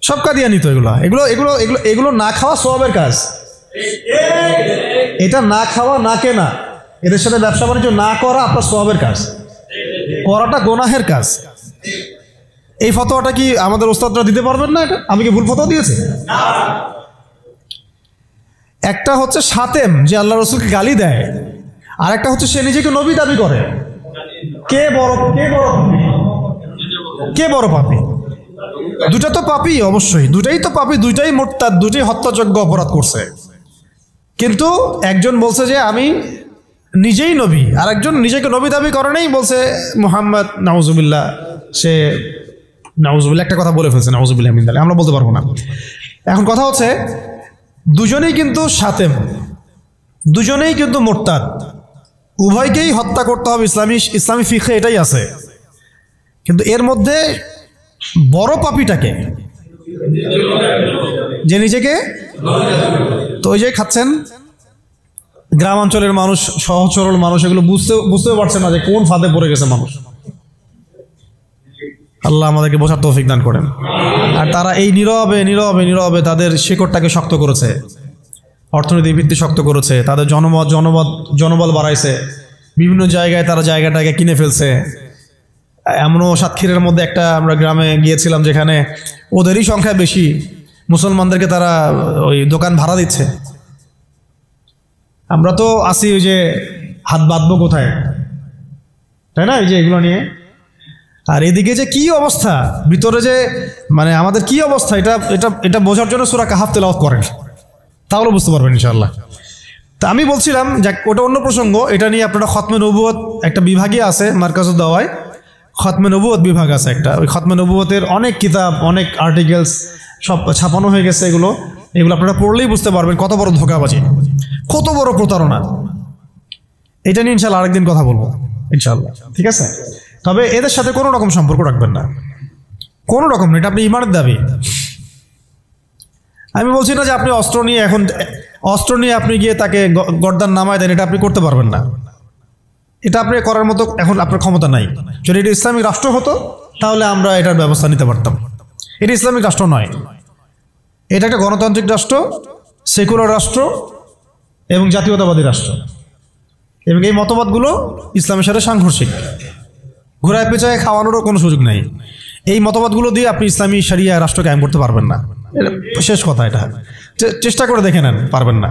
সব কাদিয়ানি তো। এগুলো এগুলো এগুলো এগুলো এগুলো না খাওয়া সওয়াবের কাজ। এটা না খাওয়া, না কেনা, এদের সাথে ব্যবসা বাণিজ্য না করা আপনার সওয়াবের কাজ, করাটা গুনাহের কাজ। এই ফতোয়াটা কি আমাদের ওস্তাদরা দিতে পারবেন না? এটা আমি কি ভুল ফতোয়া দিয়েছি? একটা হচ্ছে সাতেম, যে আল্লাহ রসুলকে গালি দেয়, আর একটা হচ্ছে সে নিজেকে নবী দাবি করে। কে বড় পাপী? দুটা তো পাপী, অবশ্যই দুটাই তো পাপী, দুইটাই মুরতাদ, দুটাই হত্যাযোগ্য অপরাধ করছে। কিন্তু একজন বলছে যে আমি নিজেই নবী, আর একজন নিজেকে নবী দাবি করে নেই, বলছে মুহাম্মদ নাউজুবিল্লাহ, সে নাউজুবিল্লাহ একটা কথা বলে ফেলছে, নাউজুবিল্লাহ মিন যালিক, আমরা বলতে পারবো না। এখন কথা হচ্ছে দুজনেই কিন্তু সাতেম, দুজনেই কিন্তু মুরতাদ, উভয়কেই হত্যা করতে হবে। ইসলামী ফিকহে এটাই আছে। কিন্তু এর মধ্যে বড় পাপীটাকে, যে নিজেকে, তো ওই যে খাচ্ছেন গ্রামাঞ্চলের মানুষ, সহজ সরল মানুষ, এগুলো বুঝতেও পারছে না যে কোন ফাঁদে পড়ে গেছে মানুষ। আল্লাহ আমাদেরকে বোঝার তৌফিক দান করেন। আর তারা এই নীরবে নীরবে নীরবে তাদের শিকড়টাকে শক্ত করেছে, অর্থনৈতিক ভিত্তি শক্ত করেছে, তাদের জনবল বাড়াইছে, বিভিন্ন জায়গায় তারা জায়গাটাকে কিনে ফেলছে। এমনও সাতক্ষীরের মধ্যে একটা আমরা গ্রামে গিয়েছিলাম যেখানে ওদেরই সংখ্যা বেশি, মুসলমানদেরকে তারা ওই দোকান ভাড়া দিচ্ছে। আমরা তো আসি ওই যে হাত বাঁধবো কোথায়, তাই না, এই যে এগুলো নিয়ে। আর এদিকে যে কি অবস্থা, ভিতরে যে মানে আমাদের কি অবস্থা, এটা এটা এটা বোঝার জন্য সূরা কাহাফ তেলাওয়াত করেন, তাহলে বুঝতে পারবেন ইনশাআল্লাহ। তা আমি বলছিলাম যে ওটা অন্য প্রসঙ্গ, এটা নিয়ে আপনারা খতমে নবুয়ত একটা বিভাগই আছে মার্কাজুদ দাওয়ায়, খতমে নবুয়ত বিভাগ আছে একটা, ওই খতমে নবুয়তের অনেক কিতাব, অনেক আর্টিকেলস সব ছাপানো হয়ে গেছে। এগুলো আপনারা পড়লেই বুঝতে পারবেন কত বড় ধোঁকাবাজি, কত বড় প্রতারণা। এটা নিয়ে ইনশাআল্লাহ আরেকদিন কথা বলবো ইনশাআল্লাহ, ঠিক আছে? তবে এদের সাথে কোনো রকম সম্পর্ক রাখবেন না, কোনো রকম না, এটা আপনি ইমানের দাবি। আমি বলছি না যে আপনি অস্ত্র নিয়ে আপনি গিয়ে তাকে গর্দান নামায় দেন, এটা আপনি করতে পারবেন না, এটা আপনি করার মতো এখন আপনার ক্ষমতা নাই। যদি এটা ইসলামিক রাষ্ট্র হতো তাহলে আমরা এটার ব্যবস্থা নিতে পারতাম। এটা ইসলামিক রাষ্ট্র নয়, এটা একটা গণতান্ত্রিক রাষ্ট্র, সেকুলার রাষ্ট্র এবং জাতীয়তাবাদী রাষ্ট্র, এবং এই মতবাদগুলো ইসলামের সাথে সাংঘর্ষিক, ঘোরায় পেঁচায় খাওয়ানোরও কোনো সুযোগ নেই। এই মতবাদগুলো দিয়ে আপনি ইসলামী শরিয়া রাষ্ট্র কায়েম করতে পারবেন না, শেষ কথা। এটা চেষ্টা করে দেখে নেন, পারবেন না,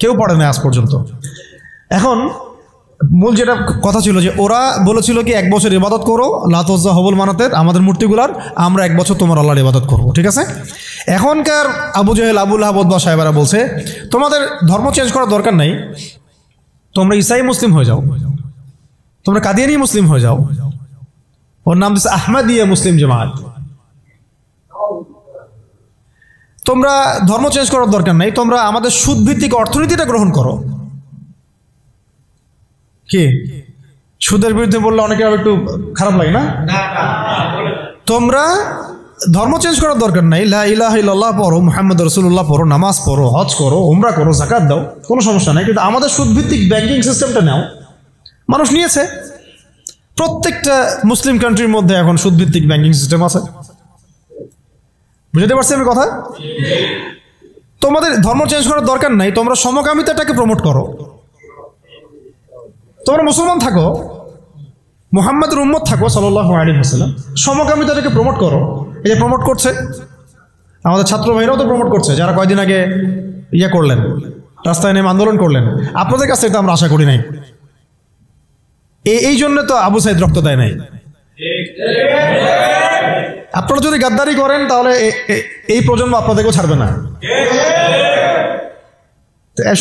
কেউ পারে না আজ পর্যন্ত। এখন মূল যেটা কথা ছিল যে ওরা বলেছিল কি 1 বছর ইবাদত করো লাত উজ্জা হবল মানাতের আমাদের মূর্তিগুলার, আমরা 1 বছর তোমার আল্লাহর ইবাদত করবো, ঠিক আছে? এখনকার আবু জাহেল, আবু লাহাব, উতবা সাহেবারা বলছে তোমাদের ধর্ম চেঞ্জ করার দরকার নাই, তোমরা ইসাই মুসলিম হয়ে যাও, তোমরা কাদিয়ানি মুসলিম হয়ে যাও, ওর নাম দিচ্ছে আহমদিয়া মুসলিম জামাত। তোমরা ধর্ম চেঞ্জ করার দরকার নাই, তোমরা আমাদের সুদ ভিত্তিক অর্থনীতিটা গ্রহণ করো। কি সুদের বিরুদ্ধে বললে অনেকে একটু খারাপ লাগে না? তোমরা ধর্ম চেঞ্জ করার দরকার নাই, লা ইলাহা ইল্লাল্লাহ পড়ো, মুহাম্মদ রাসূলুল্লাহ পড়ো, নামাজ পড়ো, হজ করো, উমরা করো, যাকাত দাও, কোনো সমস্যা নাই, কিন্তু আমাদের সুদ ভিত্তিক ব্যাংকিং সিস্টেমটা নাও। মানুষ নিয়েছে, প্রত্যেকটা মুসলিম কান্ট্রির মধ্যে এখন সুদ ভিত্তিক ব্যাংকিং সিস্টেম আছে। বুঝতে পারছি আমি কথা? তোমাদের ধর্ম চেঞ্জ করার দরকার নাই, তোমরা সমকামিতাটাকে প্রমোট করো, তোমরা মুসলমান থাকো, মুহাম্মদের উম্মত থাকো সাল্লাল্লাহু আলাইহি ওয়াসাল্লাম, সমকামিতাটাকে প্রমোট করো। এই যে প্রমোট করছে আমাদের ছাত্র ভাইরাও তো প্রমোট করছে, যারা কয়দিন আগে করলেন, রাস্তায় নেমে আন্দোলন করলেন, আপনাদের কাছে এটা আমরা আশা করি নাই। এই জন্য তো আবু সাইদ রক্ত দেয় নাই। আপনারা যদি গাদ্দারি করেন তাহলে এই প্রজন্ম আপনাদেরকেও ছাড়বে না।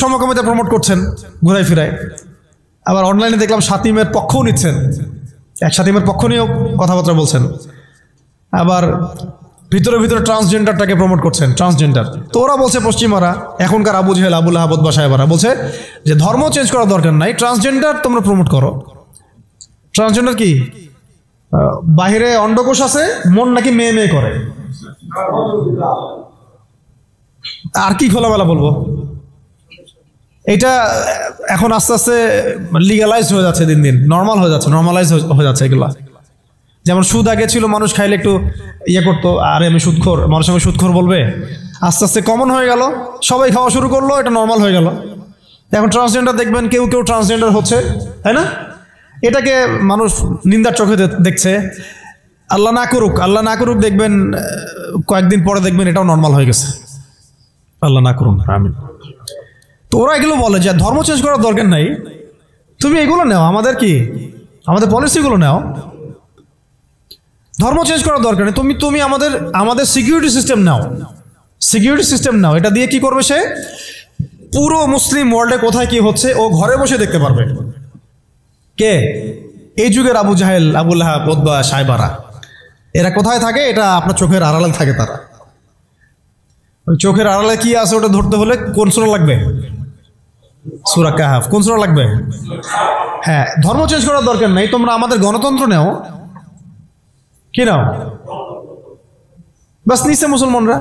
সমকামিতা প্রমোট করছেন ঘুরাই ফিরায়, আবার অনলাইনে দেখলাম শাতিমের পক্ষও নিচ্ছেন, শাতিমের পক্ষ নিয়েও কথাবার্তা বলছেন, আবার ভিতরে ভিতরে ট্রান্সজেন্ডারটাকে প্রমোট করছেন, ট্রান্সজেন্ডার। তো ওরা বলছে পশ্চিমারা, এখনকার আবু জাহেল, আবু লাহাব, উতবা সাহেবারা বলছে যে ধর্ম চেঞ্জ করার দরকার নাই, ট্রান্সজেন্ডার তোমরা প্রমোট করো। ট্রান্সজেন্ডার কি? বাহিরে অন্ডকোষ আছে, মন নাকি মেয়ে মেয়ে করে। আর কি খোলামেলা বলবো, এটা এখন আস্তে আস্তে লিগালাইজ হয়ে যাচ্ছে, দিন দিন নর্মাল হয়ে যাচ্ছে, নর্মালাইজ হয়ে যাচ্ছে এগুলা। যেমন সুদ আগে ছিল মানুষ খাইলে একটু করতো, আরে আমি সুদখোর, মানুষের সঙ্গে সুদখোর বলবে, আস্তে আস্তে কমন হয়ে গেল, সবাই খাওয়া শুরু করলো, এটা নর্মাল হয়ে গেল। এখন ট্রান্সজেন্ডার দেখবেন কেউ কেউ ট্রান্সজেন্ডার হচ্ছে, তাই না? এটাকে মানুষ নিন্দার চোখে দেখছে। আল্লাহ না করুক দেখবেন কয়েকদিন পরে দেখবেন এটাও নর্মাল হয়ে গেছে, আল্লাহ না করুন, আমিন। তো ওরা এগুলো বলে যে ধর্ম চেঞ্জ করার দরকার নাই, তুমি এগুলো নাও, আমাদের পলিসিগুলো নাও, ধর্ম চেঞ্জ করার দরকার নেই, তুমি আমাদের সিকিউরিটি সিস্টেম নাও, এটা দিয়ে কি করবে সে? পুরো মুসলিম ওয়ার্ল্ডে কোথায় কি হচ্ছে ও ঘরে বসে দেখতে পারবে। কে? এই যুগের আবু জাহেল, আবু লাহাব, উতবা সাহেবারা, এরা কোথায় থাকে? এটা আপনার চোখের আড়ালে থাকে। তারা ওই চোখের আড়ালে কি আছে ওটা ধরতে হলে কোন সূরা লাগবে? সূরা কাহাফ। কোন সূরা লাগবে? হ্যাঁ, ধর্ম চেঞ্জ করার দরকার নাই, তোমরা আমাদের গণতন্ত্র নাও। কি নাও? বাস নিচ্ছে মুসলমানরা।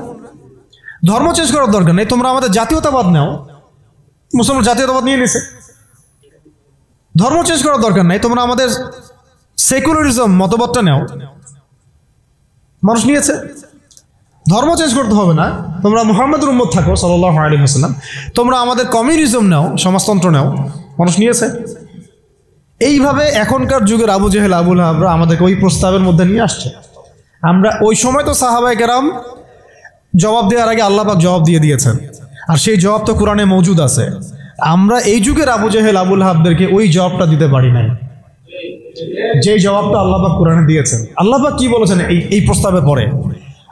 ধর্ম চেঞ্জ করার দরকার নেই, তোমরা আমাদের জাতীয়তাবাদ নাও। মুসলমান জাতীয়তাবাদ নিয়ে নিছে। ধর্ম চেঞ্জ করার দরকার নাই, তোমরা আমাদের সেকুলারিজম মতবাদটা নাও। মানুষ নিয়েছে। ধর্ম চেঞ্জ করতে হবে না, তোমরা মুহাম্মদের উম্মত থাকো সাল্লাল্লাহু আলাইহি ওয়াসাল্লাম, তোমরা আমাদের কমিউনিজম নাও, সমাজতন্ত্র নাও। মানুষ নিয়েছে। এইভাবে এখনকার যুগের আবু জাহেল, আবু লাহাবরা আমাদেরকে ওই প্রস্তাবের মধ্যে নিয়ে আসছে। আমরা ওই সময় তো সাহাবায়ে কেরাম জবাব দেওয়ার আগে আল্লাহ পাক জবাব দিয়ে দিয়েছেন, আর সেই জবাব তো কোরআনে মওজুদ আছে। আমরা এই যুগের আবু জাহেল, আবু লাহাবদেরকে ওই জবাবটা দিতে পারি নাই। যেই জবাবটা আল্লাহ পাক কোরআনে দিয়েছেন। আল্লাহ পাক কি বলেছেন এই প্রস্তাবে পরে?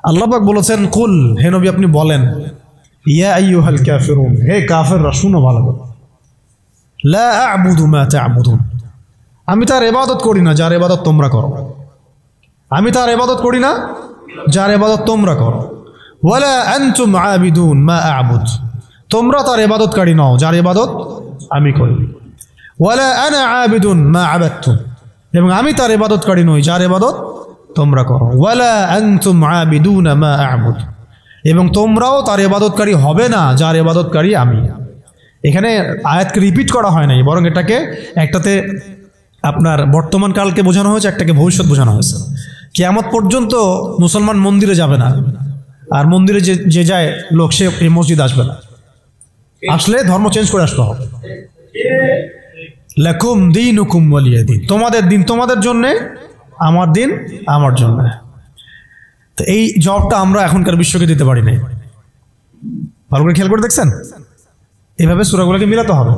আল্লাহ পাক বলেছেন, কুল, হে নবী আপনি বলেন, ইয়া আইয়ুহাল কাফিরুন, হে কাফেররা শুনো ভালো করে, লা আ'বুদু মা তা'বুদুন, আমি তার ইবাদত করি না যার ইবাদত তোমরা করো। আমি তার ইবাদত করি না যার ইবাদত তোমরা করো। ওয়ালা আনতুম আবিদুন মা আ'বুদ, তোমরা তার ইবাদতকারী নও যার ইবাদত আমি করি। ওয়ালা আনা আবিদুন মা আবাদতুম, এবং আমি তার ইবাদতকারী নই যার ইবাদত তোমরা করো। ওয়ালা আনতুম আবিদুনা মা আ'বুদ, এবং তোমরাও তার ইবাদতকারী হবে না যার ইবাদতকারী আমি। এখানে আয়াতকে রিপিট করা হয় নাই, বরং এটাকে একটাতে আপনার বর্তমান কালকে বোঝানো হয়েছে, একটাকে ভবিষ্যৎ বোঝানো হয়েছে। কিয়ামত পর্যন্ত মুসলমান মন্দিরে যাবে না, আর মন্দিরে যে যায় লোক সে এই মসজিদ আসবে না, আসলে ধর্ম চেঞ্জ করে আসতে হবে। লাকুম দীনুকুম ওয়ালিয়া দীন, তোমাদের দিন তোমাদের জন্যে, আমার দিন আমার জন্য। তো এই জবটা আমরা এখনকার বিশ্বকে দিতে পারি নাই। ভালো করে খেয়াল করে দেখছেন, এইভাবে সূরাগুলোকে মিলাতে হবে।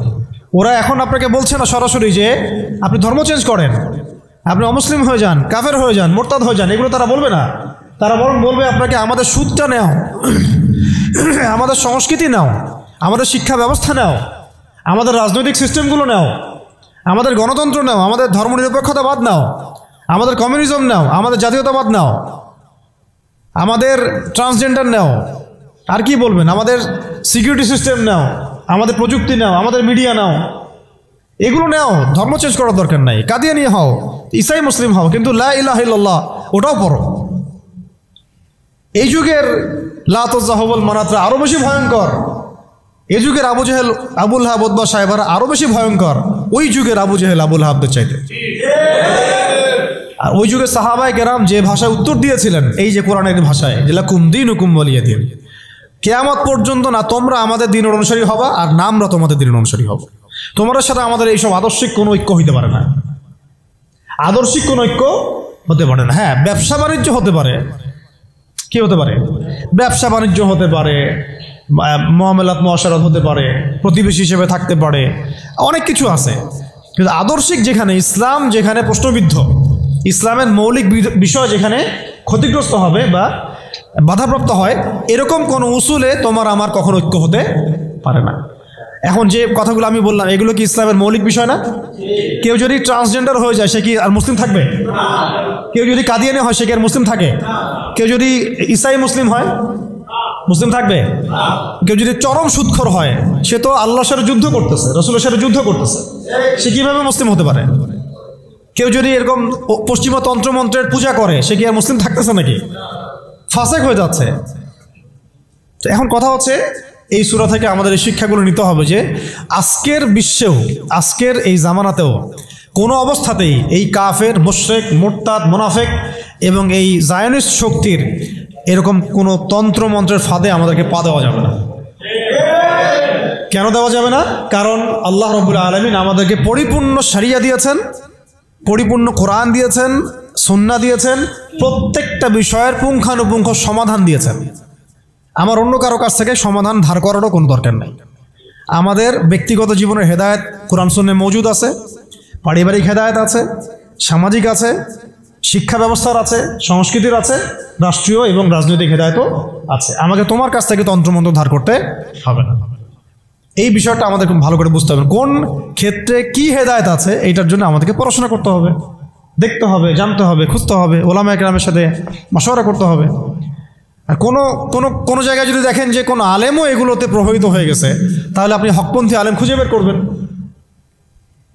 ওরা এখন আপনাকে বলছে না সরাসরি যে আপনি ধর্ম চেঞ্জ করেন, আপনি অমুসলিম হয়ে যান, কাফের হয়ে যান, মোরতাদ হয়ে যান, এগুলো তারা বলবে না। তারা বরং বলবে আপনাকে আমাদের সুদটা নাও, আমাদের সংস্কৃতি নাও, আমাদের শিক্ষা ব্যবস্থা নাও, আমাদের রাজনৈতিক সিস্টেমগুলো নাও, আমাদের গণতন্ত্র নাও, আমাদের ধর্মনিরপেক্ষতাবাদ নাও, আমাদের কমিউনিজম নাও, আমাদের জাতীয়তাবাদ নাও, আমাদের ট্রান্সজেন্ডার নাও, আর কি বলবেন, আমাদের সিকিউরিটি সিস্টেম নাও, আমাদের প্রযুক্তি নাও, আমাদের মিডিয়া নাও, এগুলো নাও। ধর্ম চেঞ্জ করার দরকার নাই। কাদিয়ানি হও, ইসাই মুসলিম হও, কিন্তু লা ইলাহা ইল্লাল্লাহ ওটাও পড়ো। এই যুগের লাত ওজ্জা হুবল মানাতরা আরো বেশি ভয়ঙ্কর। এই যুগের আবু জেহেল, আবুল লাহাব, উতবা, সাইবারা আরো বেশি ভয়ঙ্কর ওই যুগের আবু জেহেল, আবুল লাহাবদের চাইতে। আর ওই যুগের সাহাবায়ে কেরাম যে ভাষায় উত্তর দিয়েছিলেন, এই যে কোরআনের ভাষায়, লাকুম দীনুকুম ওয়ালিয়া দীন, কিয়ামত পর্যন্ত না তোমরা আমাদের দিনের অনুসারী হবা, আর না আমরা তোমাদের দিনের অনুসারী হব। তোমাদের সাথে আমাদের এইসব আদর্শিক কোনো ঐক্য হইতে পারে না, আদর্শিক কোনো ঐক্য হতে পারে না। হ্যাঁ, ব্যবসা বাণিজ্য হতে পারে, কি হতে পারে, ব্যবসা বাণিজ্য হতে পারে, মুআমালাত মুআশারাত হতে পারে, প্রতিবেশী হিসেবে থাকতে পারে, অনেক কিছু আছে। কিন্তু আদর্শিক যেখানে, ইসলাম যেখানে প্রশ্নবিদ্ধ, ইসলামের মৌলিক বিষয় যেখানে ক্ষতিগ্রস্ত হবে বা বাধাপ্রাপ্ত হয়, এরকম কোন উসুলে তোমার আমার কখনো ঐক্য হতে পারে না। এখন যে কথাগুলো আমি বললাম, এগুলো কি ইসলামের মৌলিক বিষয় না? কেউ যদি ট্রান্সজেন্ডার হয়ে যায় সে কি আর মুসলিম থাকবে? কেউ যদি কাদিয়ানি হয় সে কি আর মুসলিম থাকে? কেউ যদি ইসাই মুসলিম হয় মুসলিম থাকবে? কেউ যদি চরম সুদখোর হয়, সে তো আল্লাহর সাথে যুদ্ধ করতেছে, রাসূলের সাথে যুদ্ধ করতেছে, সে কিভাবে মুসলিম হতে পারে? কেউ যদি এরকম পশ্চিমা তন্ত্রমন্ত্রের পূজা করে, সে কি আর মুসলিম থাকতেছে নাকি? ফাসেক হয়ে যাচ্ছে। তো এখন কথা হচ্ছে, এই সূরা থেকে আমাদের এই শিক্ষাগুলো নিতে হবে যে আজকের বিশ্বেও, আজকের এই জামানাতেও কোনো অবস্থাতেই এই কাফের, মুশরিক, মুরতাদ, মুনাফিক এবং এই জায়নিস্ট শক্তির এরকম কোনো তন্ত্রমন্ত্রের ফাঁদে আমাদেরকে পা দেওয়া যাবে না। কেন দেওয়া যাবে না? কারণ আল্লাহ রাব্বুল আলামিন আমাদেরকে পরিপূর্ণ শরিয়া দিয়েছেন, পরিপূর্ণ কোরআন দিয়েছেন, সুন্নাহ দিয়েছেন, প্রত্যেকটা বিষয়ের পুঙ্খানুপুঙ্খ সমাধান দিয়েছেন। আমার অন্য কারো কাছ থেকে সমাধান ধার করারও কোনো দরকার নেই। আমাদের ব্যক্তিগত জীবনের হেদায়েত কোরআন সুন্নাহে মওজুদ আছে, পারিবারিক হেদায়েত আছে, সামাজিক আছে, শিক্ষা ব্যবস্থার আছে, সংস্কৃতির আছে, রাষ্ট্রীয় এবং রাজনৈতিক হেদায়েতও আছে। আমাকে তোমার কাছ থেকে তন্ত্রমন্ত্র ধার করতে হবে না। এই বিষয়টা আমাদের খুব ভালো করে বুঝতে হবে। কোন ক্ষেত্রে কি হেদায়েত আছে এইটার জন্য আমাদেরকে পড়াশোনা করতে হবে, দেখতে হবে, জানতে হবে, খুঁজতে হবে, ওলামায়ে কেরামের সাথে মাশওয়ারা করতে হবে। আর কোনো জায়গায় যদি দেখেন যে কোনো আলেমও এগুলোতে প্রভাবিত হয়ে গেছে, তাহলে আপনি হকপন্থী আলেম খুঁজে বের করবেন।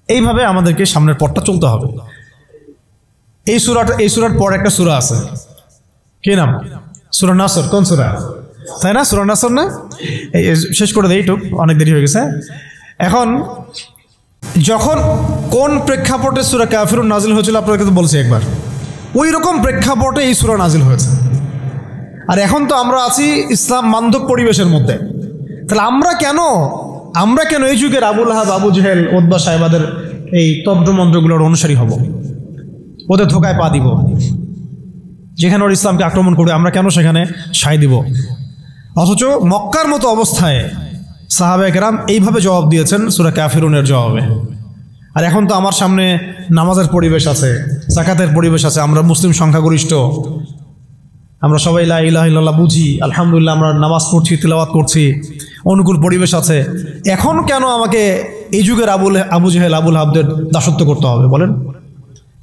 এইভাবে আমাদেরকে সামনের পথটা চলতে হবে। এই সূরার পর একটা সূরা আছে, কি নাম? সূরা নাসর। কোন সূরা? তাই না? সূরা নাসর না? শেষ করে দেই, একটু অনেক দেরি হয়ে গেছে। এখন যখন কোন প্রেক্ষাপটে সূরা কাফিরুন নাজিল হয়েছিল আপনাদেরকে তো বলছি একবার, ওই রকম প্রেক্ষাপটে এই সূরা নাজিল হয়েছে। আর এখন তো আমরা আছি ইসলাম বান্ধব পরিবেশের মধ্যে। তাহলে আমরা কেন এই যুগের আবু লাহাব, আবু জেহেল, উতবা, সাইবাদের এই তন্ত্রমন্ত্রগুলোর অনুসারী হব, ওদের ধোকায় পা দিব? যেখানে ওর ইসলামকে আক্রমণ করবে আমরা কেন সেখানে সায় দিব? অথচ মক্কার মতো অবস্থায় সাহাবায়ে কেরাম এইভাবে জবাব দিয়েছেন সূরা কাফিরুনের জবাবে। আর এখন তো আমার সামনে নামাজের পরিবেশ আছে, যাকাতের পরিবেশ আছে, আমরা মুসলিম সংখ্যাগরিষ্ঠ, আমরা সবাই লা ইলাহা ইল্লাল্লাহ বুঝি, আলহামদুলিল্লাহ আমরা নামাজ পড়ছি, তিলাওয়াত করছি, অনুকূল পরিবেশ আছে। এখন কেন আমাকে এই যুগের আবু জেহেল আবুল আহাবদের দাসত্ব করতে হবে বলেন?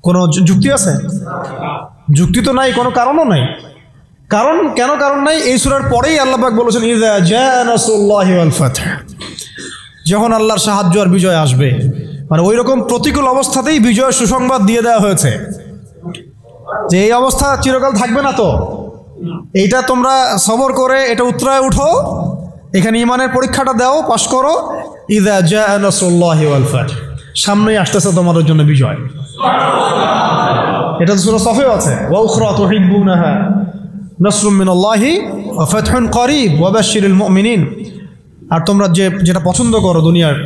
কোনো যুক্তি আছে? যুক্তি তো নাই, কোনো কারণও নাই। কারণ নাই। এই সূরার পরেই আল্লাহ পাক বলেছেন ইযা জাআ নাসরুল্লাহি ওয়াল ফাতহ, যখন আল্লাহর সাহায্য আর বিজয় আসবে, মানে ওই রকম প্রতিকূল অবস্থাতেই বিজয়ের সুসংবাদ দিয়ে দেওয়া হয়েছে যে এই অবস্থা চিরকাল থাকবে না, তো এইটা তোমরা সবর করে এটা উতরায় উঠো, এখানে ঈমানের পরীক্ষাটা দাও, পাশ করো। ইযা জাআ নাসরুল্লাহি ওয়াল ফাতহ, সামনেই আসতেছে তোমাদের জন্য বিজয়। এটা তো সূরা সফেও আছে, ওয়া উখরা তুহিব্বুনাহা নাসরুম মিনাল্লাহি ওয়া ফাতহুন করিব ওয়া বাশশিরিল মুমিনিন। আর তোমরা যেটা পছন্দ করো দুনিয়ার,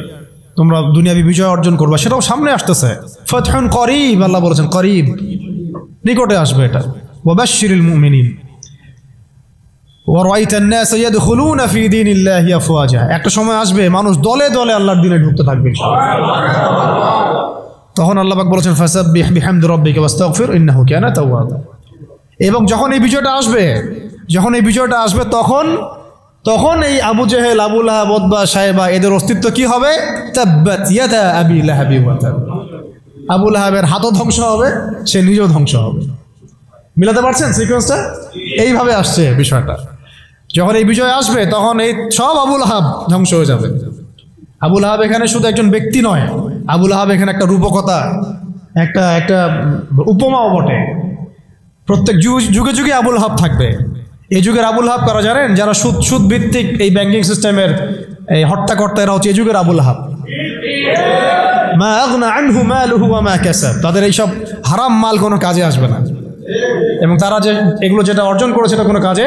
তোমরা দুনিয়াবি বিজয় অর্জন করবা, সেটাও সামনে আসতেছে। ফাতহুন করিব, আল্লাহ বলেছেন করিব, নিকটে আসবে এটা। ওয়া বাশশিরিল মুমিনিন ওয়া রাআইতান নাস ইয়াদখুলুনা ফি দীনিল্লাহি আফওয়াজা, একটা সময় আসবে মানুষ দলে দলে আল্লাহর দ্বীনে ঢুকতে থাকবে তখন আল্লাহ পাক বলেছেন ফাসাব্বিহ বিহামদি রাব্বিকা ওয়াস্তাগফির ইন্নাহু কানা তাওয়াবা। এবং যখন এই বিজয়টা আসবে তখন এই Abu Jahl, Abu Lahab, Utba, শায়বা এদের অস্তিত্ব কি হবে? তাব্বাত ইয়াদা আবি লাহাবি ওয়া তাব। আবু লাহাবের হাতও ধ্বংস হবে, সে নিজেও ধ্বংস হবে। মিলাতে পারছেন সিকোয়েন্সটা? এইভাবে আসছে বিষয়টা। যখন এই বিজয় আসবে তখন এই সব আবু লাহাব ধ্বংস হয়ে যাবে। আবু লাহাব এখানে শুধু একজন ব্যক্তি নয়, আবু লাহাব এখানে একটা রূপকথা, একটা উপমাও বটে। প্রত্যেক যুগে যুগে আবু লাহাব থাকবে। এই যুগের আবু লাহাব কারা জানেন? যারা সুদ ভিত্তিক এই ব্যাংকিং সিস্টেমের এই হর্তাকর্তা, এরা হচ্ছে এই যুগের আবু লাহাব। মা আগনা আনহু মালুহু ওয়া মা কাসাব, তাদের এইসব হারাম মাল কোনো কাজে আসবে না, এবং তারা এগুলো যেটা অর্জন করে সেটা কোনো কাজে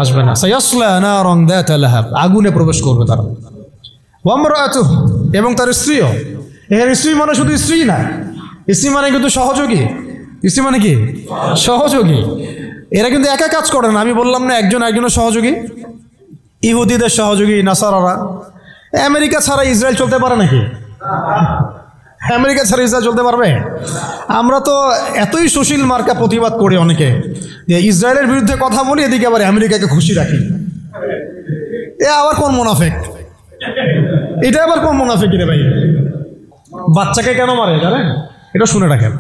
আসবে না। সায়াসলা নারান যাতা লাহাব, আগুনে প্রবেশ করবে তারা। ওয়া ইমরাআতুহু, এবং তার স্ত্রীও। এখানে স্ত্রী মানে শুধু স্ত্রী না, স্ত্রী মানে কিন্তু সহযোগী। স্ত্রী মানে কি? সহযোগী। এরা কিন্তু একা কাজ করে না। আমি বললাম না একজনের সহযোগী? ইহুদিদের সহযোগী নাসারারা। আমেরিকা ছাড়া ইসরায়েল চলতে পারে নাকি? আমেরিকা ছাড়া ইসরায়েল চলতে পারবে? আমরা তো এতই সুশীল মার্কা প্রতিবাদ করি অনেকে, যে ইসরায়েলের বিরুদ্ধে কথা বলি, এদিকে আবার আমেরিকাকে খুশি রাখি। এ আবার কোন মুনাফিক? এটা আবার কোন মুনাফিক রে ভাই? বাচ্চাকে কেন মারে জানেন? এটা শুনে রাখেন।